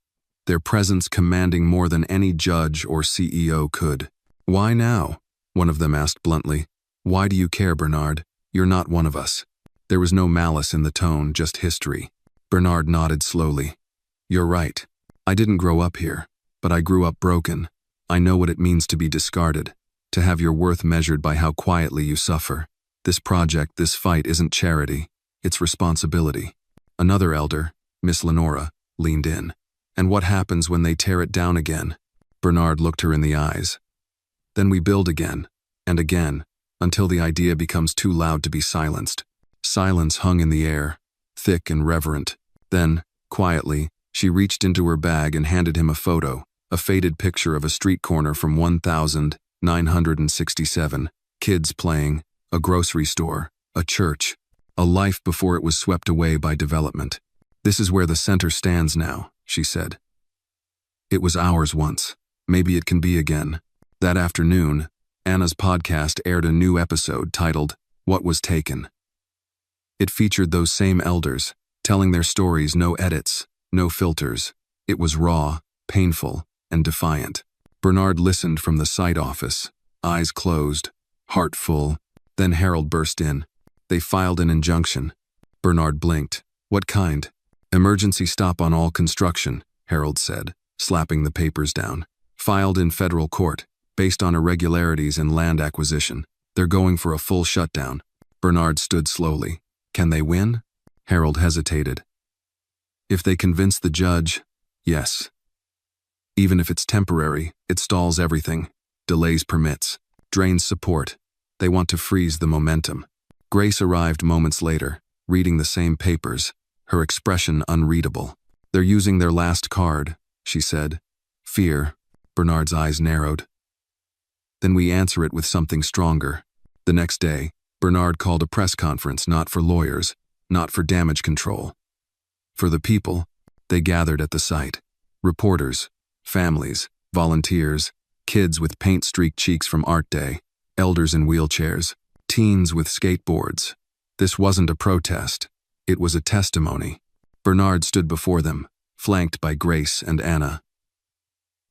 their presence commanding more than any judge or CEO could. "Why now?" one of them asked bluntly. "Why do you care, Bernard? You're not one of us." There was no malice in the tone, just history. Bernard nodded slowly. "You're right. I didn't grow up here, but I grew up broken. I know what it means to be discarded, to have your worth measured by how quietly you suffer. This project, this fight isn't charity, it's responsibility." Another elder, Miss Lenora, leaned in. "And what happens when they tear it down again?" Bernard looked her in the eyes. "Then we build again, and again, until the idea becomes too loud to be silenced." Silence hung in the air, thick and reverent. Then, quietly, she reached into her bag and handed him a photo, a faded picture of a street corner from 1967, kids playing, a grocery store, a church, a life before it was swept away by development. "This is where the center stands now," she said. "It was ours once. Maybe it can be again." That afternoon, Anna's podcast aired a new episode titled, "What Was Taken?" It featured those same elders, telling their stories, no edits, no filters. It was raw, painful, and defiant. Bernard listened from the site office, eyes closed, heart full. Then Harold burst in. "They filed an injunction." Bernard blinked. "What kind?" "Emergency stop on all construction," Harold said, slapping the papers down. "Filed in federal court, based on irregularities in land acquisition. They're going for a full shutdown." Bernard stood slowly. "Can they win?" Harold hesitated. "If they convince the judge, yes. Even if it's temporary, it stalls everything, delays permits, drains support. They want to freeze the momentum." Grace arrived moments later, reading the same papers, her expression unreadable. "They're using their last card," she said. "Fear." Bernard's eyes narrowed. "Then we answer it with something stronger." The next day, Bernard called a press conference, not for lawyers, not for damage control. For the people. They gathered at the site. Reporters, families, volunteers, kids with paint-streaked cheeks from art day, elders in wheelchairs, teens with skateboards. This wasn't a protest. It was a testimony. Bernard stood before them, flanked by Grace and Anna.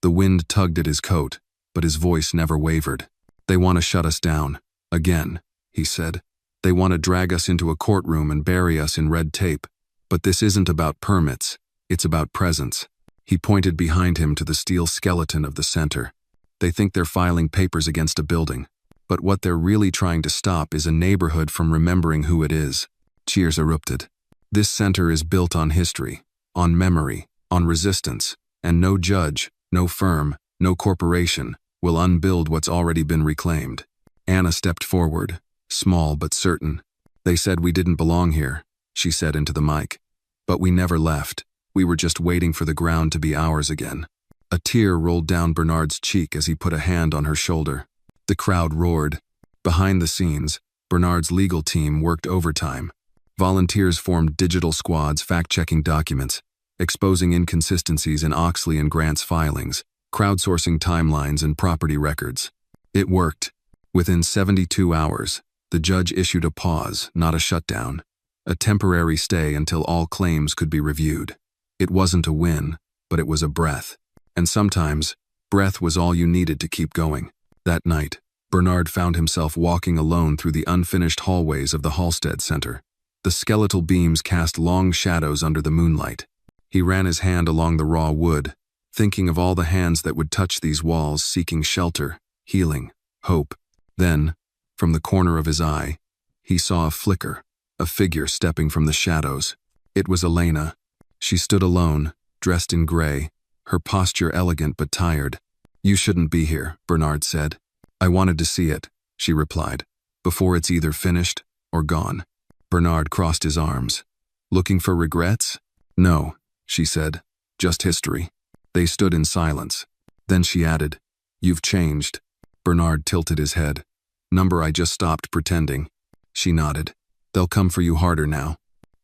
The wind tugged at his coat, but his voice never wavered. "They want to shut us down. Again," he said. "They want to drag us into a courtroom and bury us in red tape. But this isn't about permits. It's about presence." He pointed behind him to the steel skeleton of the center. "They think they're filing papers against a building. But what they're really trying to stop is a neighborhood from remembering who it is." Cheers erupted. "This center is built on history, on memory, on resistance, and no judge, no firm, no corporation will unbuild what's already been reclaimed." Anna stepped forward, small but certain. "They said we didn't belong here," she said into the mic. "But we never left. We were just waiting for the ground to be ours again." A tear rolled down Bernard's cheek as he put a hand on her shoulder. The crowd roared. Behind the scenes, Bernard's legal team worked overtime. Volunteers formed digital squads fact-checking documents, exposing inconsistencies in Oxley and Grant's filings, crowdsourcing timelines and property records. It worked. Within 72 hours, the judge issued a pause, not a shutdown, a temporary stay until all claims could be reviewed. It wasn't a win, but it was a breath. And sometimes, breath was all you needed to keep going. That night, Bernard found himself walking alone through the unfinished hallways of the Halstead Center. The skeletal beams cast long shadows under the moonlight. He ran his hand along the raw wood, thinking of all the hands that would touch these walls, seeking shelter, healing, hope. Then, from the corner of his eye, he saw a flicker, a figure stepping from the shadows. It was Elena. She stood alone, dressed in gray, her posture elegant but tired. You shouldn't be here, Bernard said. I wanted to see it, she replied, before it's either finished or gone. Bernard crossed his arms. Looking for regrets? No, she said. Just history. They stood in silence. Then she added, You've changed. Bernard tilted his head. Number, I just stopped pretending. She nodded. They'll come for you harder now.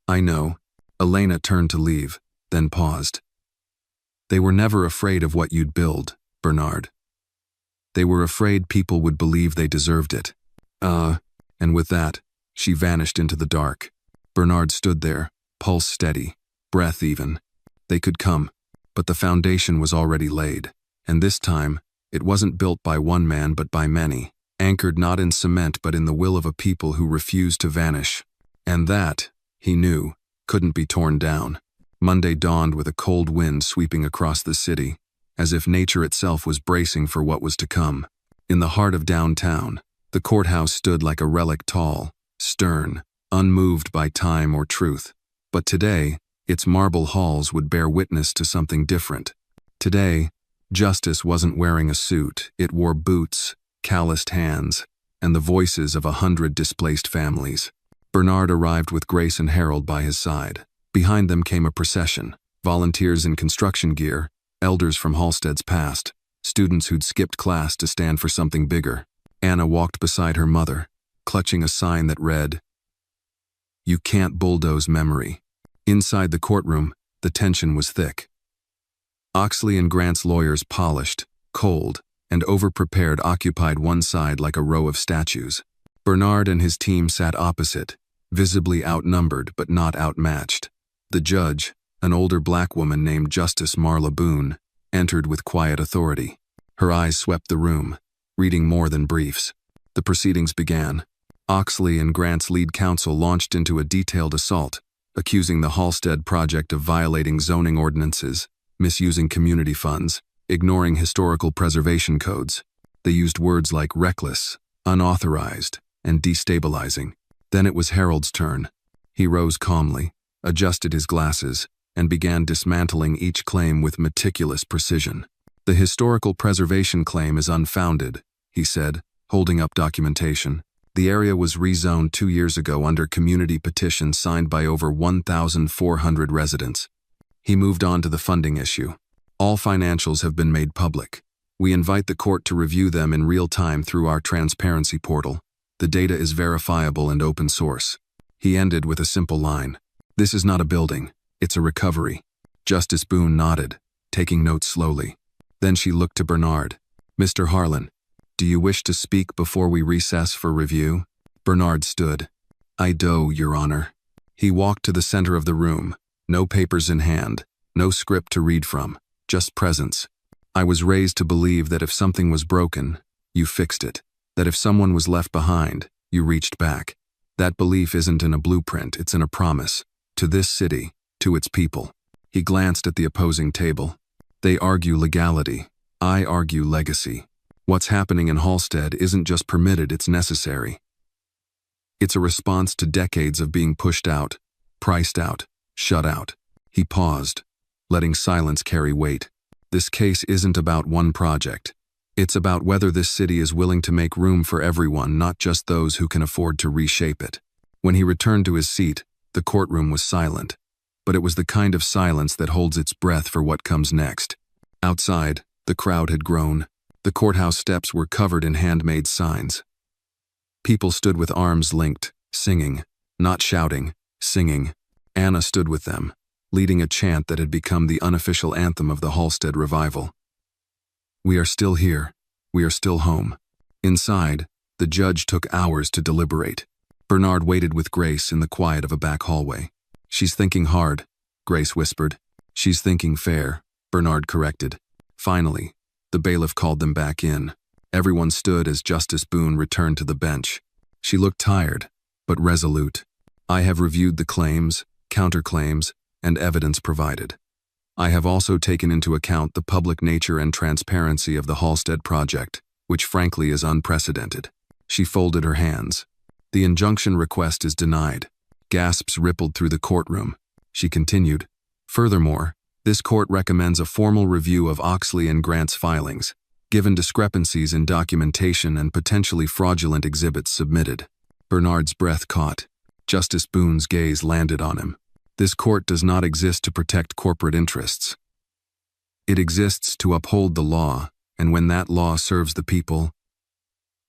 I know. Elena turned to leave, then paused. They were never afraid of what you'd build, Bernard. They were afraid people would believe they deserved it. And with that, she vanished into the dark. Bernard stood there, pulse steady, breath even. They could come, but the foundation was already laid. And this time, it wasn't built by one man but by many, anchored not in cement but in the will of a people who refused to vanish. And that, he knew, couldn't be torn down. Monday dawned with a cold wind sweeping across the city, as if nature itself was bracing for what was to come. In the heart of downtown, the courthouse stood like a relic, tall, stern, unmoved by time or truth. But today, its marble halls would bear witness to something different. Today, justice wasn't wearing a suit. It wore boots, calloused hands, and the voices of 100 displaced families. Bernard arrived with Grace and Harold by his side. Behind them came a procession, volunteers in construction gear, elders from Halstead's past, students who'd skipped class to stand for something bigger. Anna walked beside her mother, clutching a sign that read, You can't bulldoze memory. Inside the courtroom, the tension was thick. Oxley and Grant's lawyers, polished, cold, and overprepared, occupied one side like a row of statues. Bernard and his team sat opposite, visibly outnumbered but not outmatched. The judge, an older black woman named Justice Marla Boone, entered with quiet authority. Her eyes swept the room, reading more than briefs. The proceedings began. Oxley and Grant's lead counsel launched into a detailed assault, accusing the Halstead project of violating zoning ordinances, misusing community funds, ignoring historical preservation codes. They used words like reckless, unauthorized, and destabilizing. Then it was Harold's turn. He rose calmly, adjusted his glasses, and began dismantling each claim with meticulous precision. The historical preservation claim is unfounded, he said, holding up documentation. The area was rezoned 2 years ago under community petition signed by over 1,400 residents. He moved on to the funding issue. All financials have been made public. We invite the court to review them in real time through our transparency portal. The data is verifiable and open source. He ended with a simple line. This is not a building, it's a recovery. Justice Boone nodded, taking notes slowly. Then she looked to Bernard. Mr. Harlan, do you wish to speak before we recess for review? Bernard stood. I do, Your Honor. He walked to the center of the room, no papers in hand, no script to read from, just presence. I was raised to believe that if something was broken, you fixed it. That if someone was left behind, you reached back. That belief isn't in a blueprint, it's in a promise. To this city, to its people. He glanced at the opposing table. They argue legality. I argue legacy. What's happening in Halstead isn't just permitted, it's necessary. It's a response to decades of being pushed out, priced out, shut out. He paused, letting silence carry weight. This case isn't about one project. It's about whether this city is willing to make room for everyone, not just those who can afford to reshape it. When he returned to his seat, the courtroom was silent, but it was the kind of silence that holds its breath for what comes next. Outside, the crowd had grown. The courthouse steps were covered in handmade signs. People stood with arms linked, singing, not shouting, singing. Anna stood with them, leading a chant that had become the unofficial anthem of the Halstead revival. We are still here. We are still home. Inside, the judge took hours to deliberate. Bernard waited with Grace in the quiet of a back hallway. She's thinking hard, Grace whispered. She's thinking fair, Bernard corrected. Finally, the bailiff called them back in. Everyone stood as Justice Boone returned to the bench. She looked tired, but resolute. I have reviewed the claims, counterclaims, and evidence provided. I have also taken into account the public nature and transparency of the Halstead project, which frankly is unprecedented. She folded her hands. The injunction request is denied. Gasps rippled through the courtroom. She continued, Furthermore, this court recommends a formal review of Oxley and Grant's filings. given discrepancies in documentation and potentially fraudulent exhibits submitted. Bernard's breath caught. Justice Boone's gaze landed on him. This court does not exist to protect corporate interests. It exists to uphold the law, and when that law serves the people,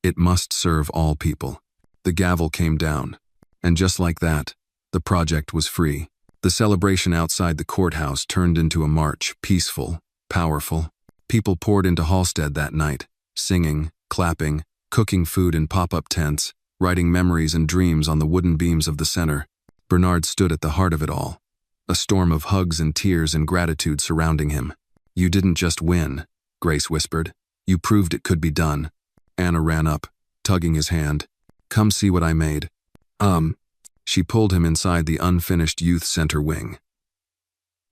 it must serve all people. The gavel came down, and just like that, the project was free. The celebration outside the courthouse turned into a march, peaceful, powerful. People poured into Halstead that night, singing, clapping, cooking food in pop-up tents, writing memories and dreams on the wooden beams of the center. Bernard stood at the heart of it all, a storm of hugs and tears and gratitude surrounding him. "You didn't just win," Grace whispered. "You proved it could be done." Anna ran up, tugging his hand. "Come see what I made." She pulled him inside the unfinished youth center wing.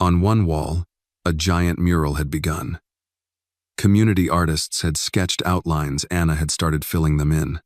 On one wall, a giant mural had begun. Community artists had sketched outlines. Anna had started filling them in.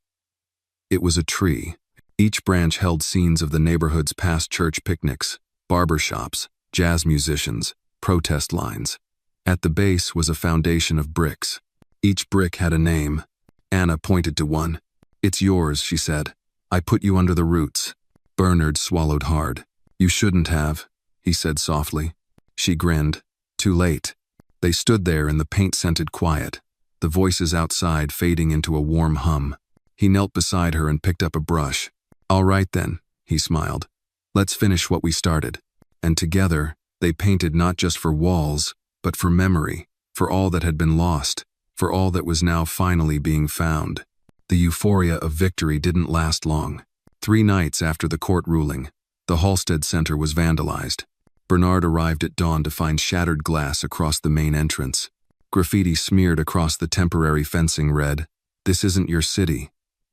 It was a tree. Each branch held scenes of the neighborhood's past church picnics, barber shops, jazz musicians, protest lines. At the base was a foundation of bricks. Each brick had a name. Anna pointed to one. "It's yours," she said. "I put you under the roots." Bernard swallowed hard. "You shouldn't have," he said softly. She grinned. Too late. They stood there in the paint-scented quiet, the voices outside fading into a warm hum. He knelt beside her and picked up a brush. "All right then," he smiled. "Let's finish what we started." And together, they painted not just for walls, but for memory, for all that had been lost, for all that was now finally being found. The euphoria of victory didn't last long. 3 nights after the court ruling, the Halstead Center was vandalized. Bernard arrived at dawn to find shattered glass across the main entrance. Graffiti smeared across the temporary fencing read, "This isn't your city."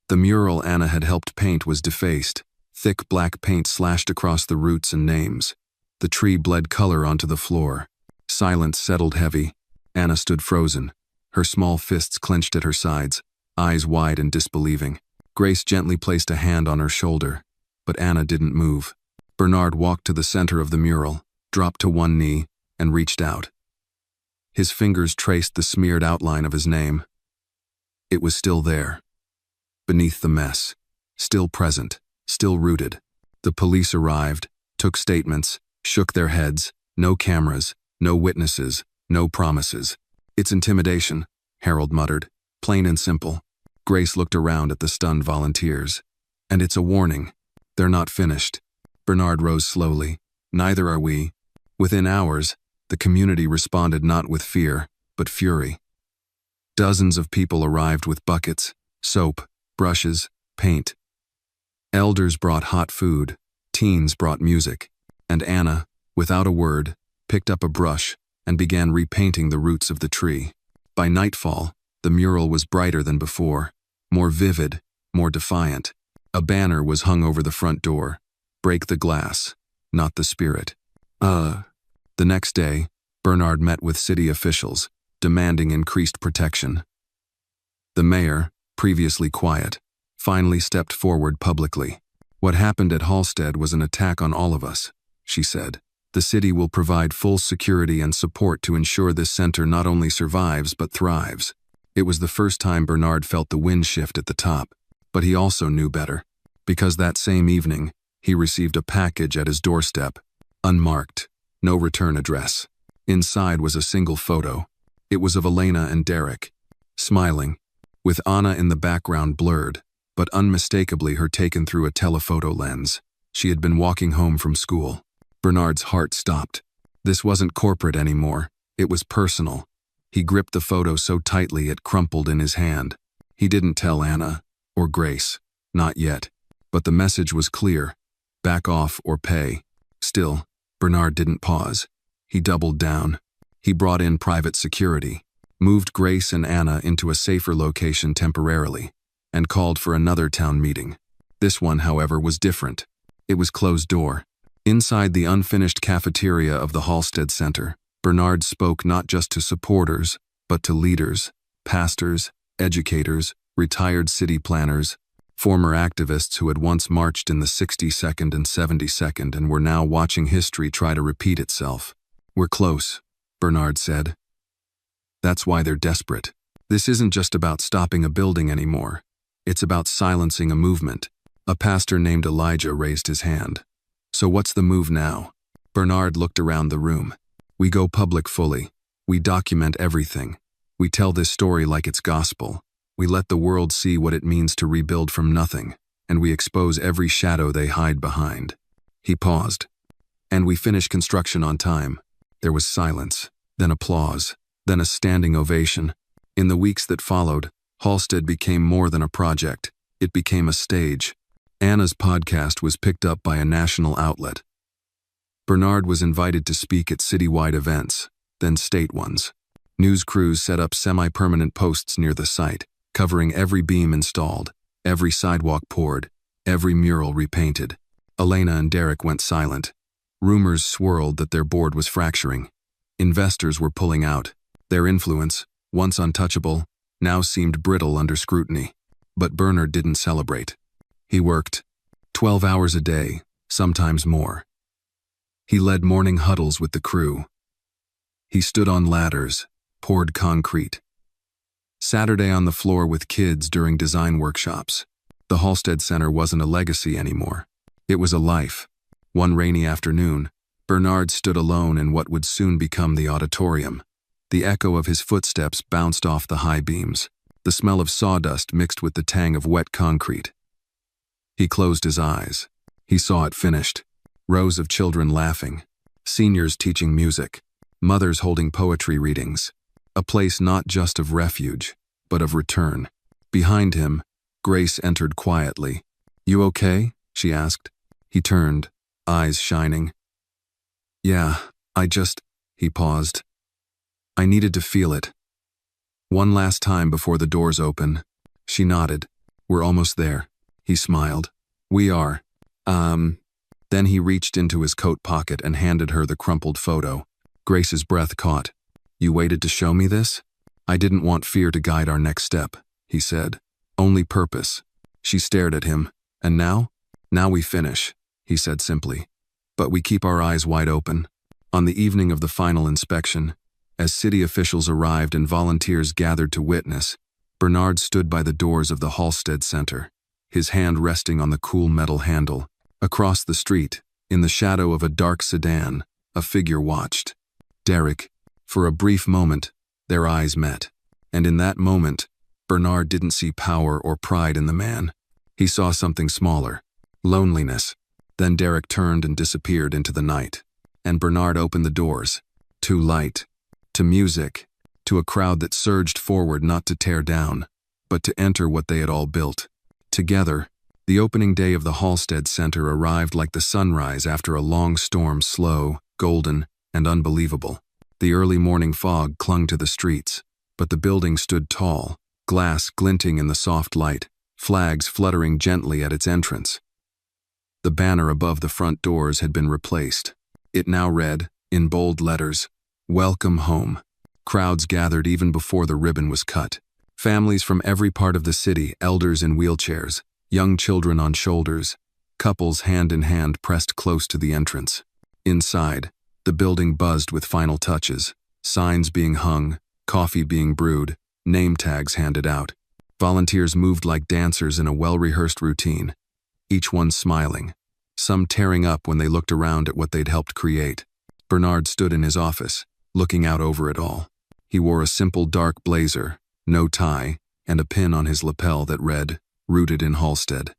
The mural Anna had helped paint was defaced. Thick black paint slashed across the roots and names. The tree bled color onto the floor. Silence settled heavy. Anna stood frozen, her small fists clenched at her sides, eyes wide and disbelieving. Grace gently placed a hand on her shoulder, but Anna didn't move. Bernard walked to the center of the mural, dropped to one knee, and reached out. His fingers traced the smeared outline of his name. It was still there, beneath the mess, still present, still rooted. The police arrived, took statements, shook their heads. No cameras, no witnesses, no promises. "It's intimidation," Harold muttered. "Plain and simple." Grace looked around at the stunned volunteers. "And it's a warning. They're not finished." Bernard rose slowly. "Neither are we." Within hours, the community responded not with fear, but fury. Dozens of people arrived with buckets, soap, brushes, paint. Elders brought hot food, teens brought music, and Anna, without a word, picked up a brush and began repainting the roots of the tree. By nightfall, the mural was brighter than before, more vivid, more defiant. A banner was hung over the front door. "Break the glass, not the spirit." The next day, Bernard met with city officials, demanding increased protection. The mayor, previously quiet, finally stepped forward publicly. "What happened at Halstead was an attack on all of us," she said. "The city will provide full security and support to ensure this center not only survives but thrives." It was the first time Bernard felt the wind shift at the top, but he also knew better, because that same evening, he received a package at his doorstep, unmarked, no return address. Inside was a single photo. It was of Elena and Derek, smiling, with Anna in the background blurred, but unmistakably her taken through a telephoto lens. She had been walking home from school. Bernard's heart stopped. This wasn't corporate anymore. It was personal. He gripped the photo so tightly it crumpled in his hand. He didn't tell Anna, or Grace, not yet. But the message was clear: back off or pay. Still, Bernard didn't pause. He doubled down. He brought in private security, moved Grace and Anna into a safer location temporarily, and called for another town meeting. This one, however, was different. It was closed door. Inside the unfinished cafeteria of the Halstead Center, Bernard spoke not just to supporters, but to leaders, pastors, educators, retired city planners, former activists who had once marched in the 62nd and 72nd and were now watching history try to repeat itself. "We're close," Bernard said. "That's why they're desperate. This isn't just about stopping a building anymore. It's about silencing a movement. A pastor named Elijah raised his hand. So what's the move now? Bernard looked around the room. We go public fully. We document everything. We tell this story like it's gospel. We let the world see what it means to rebuild from nothing, and we expose every shadow they hide behind. He paused. And we finish construction on time. There was silence, then applause, then a standing ovation. In the weeks that followed, Halstead became more than a project. It became a stage. Anna's podcast was picked up by a national outlet. Bernard was invited to speak at citywide events, then state ones. News crews set up semi-permanent posts near the site, covering every beam installed, every sidewalk poured, every mural repainted. Elena and Derek went silent. Rumors swirled that their board was fracturing. Investors were pulling out. Their influence, once untouchable, now seemed brittle under scrutiny. But Bernard didn't celebrate. He worked 12 hours a day, sometimes more. He led morning huddles with the crew. He stood on ladders, poured concrete. Saturday on the floor with kids during design workshops. The Halstead Center wasn't a legacy anymore. It was a life. One rainy afternoon, Bernard stood alone in what would soon become the auditorium. The echo of his footsteps bounced off the high beams, the smell of sawdust mixed with the tang of wet concrete. He closed his eyes. He saw it finished. Rows of children laughing, seniors teaching music, mothers holding poetry readings. A place not just of refuge, but of return. Behind him, Grace entered quietly. "You okay?" she asked. He turned, eyes shining. "Yeah, he paused. "I needed to feel it." One last time before the doors open. She nodded. "We're almost there." He smiled. "We are. Then he reached into his coat pocket and handed her the crumpled photo. Grace's breath caught. "You waited to show me this?" "I didn't want fear to guide our next step," he said. "Only purpose." She stared at him. "And now?" "Now we finish," he said simply. "But we keep our eyes wide open." On the evening of the final inspection, as city officials arrived and volunteers gathered to witness, Bernard stood by the doors of the Halstead Center, his hand resting on the cool metal handle. Across the street, in the shadow of a dark sedan, a figure watched. Derek. For a brief moment, their eyes met. And in that moment, Bernard didn't see power or pride in the man. He saw something smaller. Loneliness. Then Derek turned and disappeared into the night. And Bernard opened the doors. To light. To music. To a crowd that surged forward not to tear down, but to enter what they had all built. Together, the opening day of the Halstead Center arrived like the sunrise after a long storm, slow, golden, and unbelievable. The early morning fog clung to the streets, but the building stood tall, glass glinting in the soft light, flags fluttering gently at its entrance. The banner above the front doors had been replaced. It now read, in bold letters, "Welcome home." Crowds gathered even before the ribbon was cut. Families from every part of the city, elders in wheelchairs, young children on shoulders, couples hand in hand pressed close to the entrance. Inside, the building buzzed with final touches, signs being hung, coffee being brewed, name tags handed out. Volunteers moved like dancers in a well-rehearsed routine, each one smiling, some tearing up when they looked around at what they'd helped create. Bernard stood in his office, looking out over it all. He wore a simple dark blazer, no tie, and a pin on his lapel that read, "Rooted in Halstead."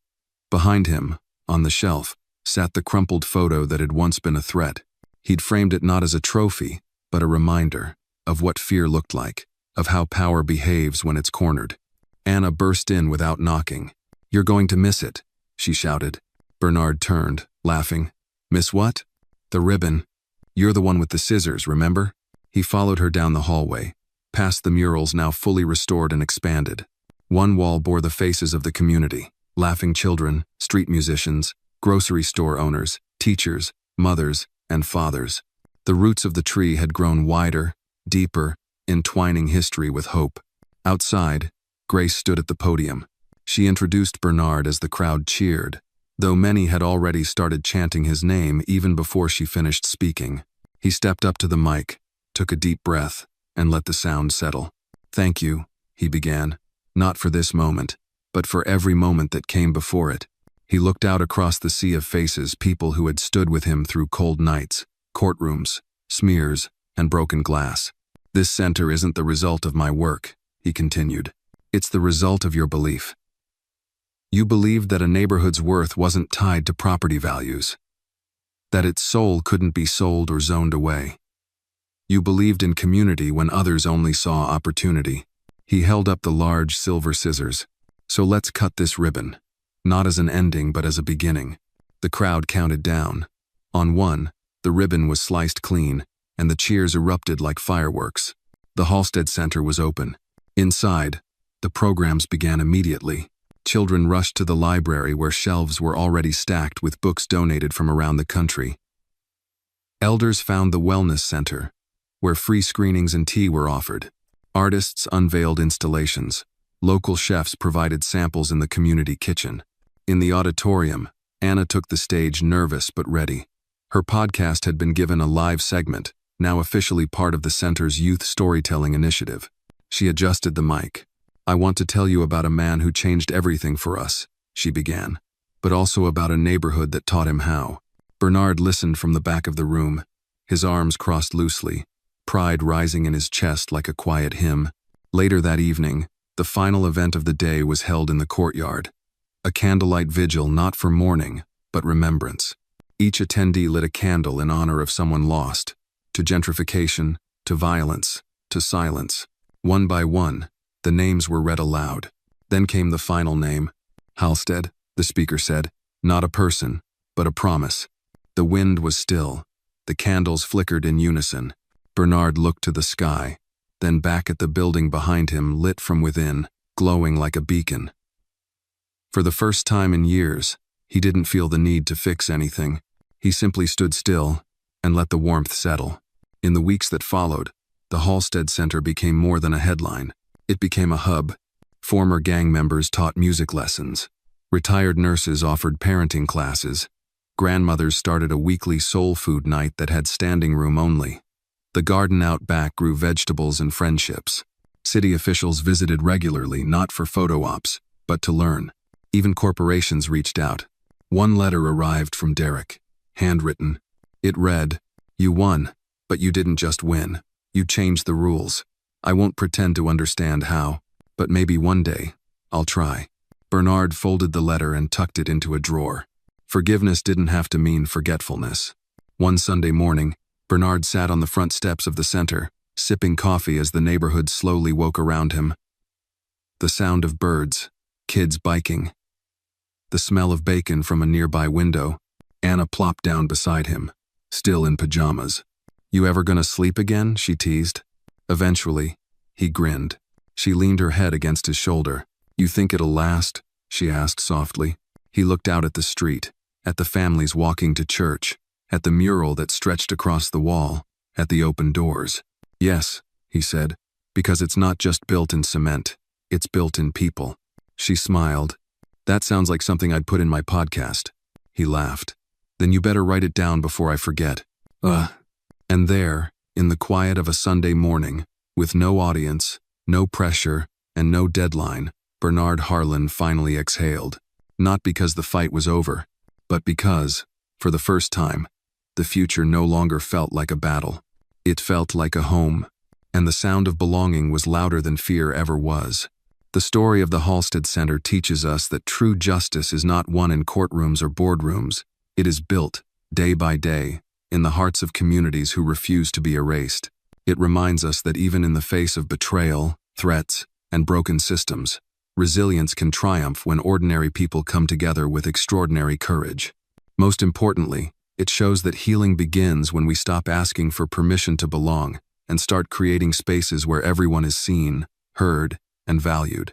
Behind him, on the shelf, sat the crumpled photo that had once been a threat. He'd framed it not as a trophy, but a reminder of what fear looked like, of how power behaves when it's cornered. Anna burst in without knocking. "You're going to miss it," she shouted. Bernard turned, laughing. "Miss what?" "The ribbon. You're the one with the scissors, remember?" He followed her down the hallway, past the murals now fully restored and expanded. One wall bore the faces of the community, laughing children, street musicians, grocery store owners, teachers, mothers, and fathers. The roots of the tree had grown wider, deeper, entwining history with hope. Outside, Grace stood at the podium. She introduced Bernard as the crowd cheered, though many had already started chanting his name even before she finished speaking. He stepped up to the mic, took a deep breath, and let the sound settle. "Thank you," he began. Not for this moment, but for every moment that came before it. He looked out across the sea of faces, people who had stood with him through cold nights, courtrooms, smears, and broken glass. This center isn't the result of my work, he continued. It's the result of your belief. You believed that a neighborhood's worth wasn't tied to property values, that its soul couldn't be sold or zoned away. You believed in community when others only saw opportunity. He held up the large silver scissors. So let's cut this ribbon. Not as an ending, but as a beginning. The crowd counted down. On one, the ribbon was sliced clean, and the cheers erupted like fireworks. The Halstead Center was open. Inside, the programs began immediately. Children rushed to the library where shelves were already stacked with books donated from around the country. Elders found the Wellness Center, where free screenings and tea were offered. Artists unveiled installations. Local chefs provided samples in the community kitchen. In the auditorium, Anna took the stage, nervous but ready. Her podcast had been given a live segment, now officially part of the center's youth storytelling initiative. She adjusted the mic. I want to tell you about a man who changed everything for us, she began, but also about a neighborhood that taught him how. Bernard listened from the back of the room, his arms crossed loosely, pride rising in his chest like a quiet hymn. Later that evening, the final event of the day was held in the courtyard. A candlelight vigil not for mourning, but remembrance. Each attendee lit a candle in honor of someone lost, to gentrification, to violence, to silence. One by one, the names were read aloud. Then came the final name. Halstead, the speaker said, not a person, but a promise. The wind was still. The candles flickered in unison. Bernard looked to the sky, then back at the building behind him, lit from within, glowing like a beacon. For the first time in years, he didn't feel the need to fix anything. He simply stood still and let the warmth settle. In the weeks that followed, the Halstead Center became more than a headline. It became a hub. Former gang members taught music lessons. Retired nurses offered parenting classes. Grandmothers started a weekly soul food night that had standing room only. The garden out back grew vegetables and friendships. City officials visited regularly, not for photo ops, but to learn. Even corporations reached out. One letter arrived from Derek, handwritten. It read, "You won, but you didn't just win. You changed the rules. I won't pretend to understand how, but maybe one day, I'll try." Bernard folded the letter and tucked it into a drawer. Forgiveness didn't have to mean forgetfulness. One Sunday morning, Bernard sat on the front steps of the center, sipping coffee as the neighborhood slowly woke around him. The sound of birds, kids biking, the smell of bacon from a nearby window. Anna plopped down beside him, still in pajamas. "You ever gonna sleep again?" she teased. Eventually, he grinned. She leaned her head against his shoulder. "You think it'll last?" she asked softly. He looked out at the street, at the families walking to church, at the mural that stretched across the wall, at the open doors. "Yes," he said, "because it's not just built in cement, it's built in people." She smiled. "That sounds like something I'd put in my podcast." He laughed. "Then you better write it down before I forget." And there, in the quiet of a Sunday morning, with no audience, no pressure, and no deadline, Bernard Harlan finally exhaled. Not because the fight was over, but because, for the first time, the future no longer felt like a battle. It felt like a home, and the sound of belonging was louder than fear ever was. The story of the Halstead Center teaches us that true justice is not won in courtrooms or boardrooms. It is built, day by day, in the hearts of communities who refuse to be erased. It reminds us that even in the face of betrayal, threats, and broken systems, resilience can triumph when ordinary people come together with extraordinary courage. Most importantly, it shows that healing begins when we stop asking for permission to belong and start creating spaces where everyone is seen, heard, and valued.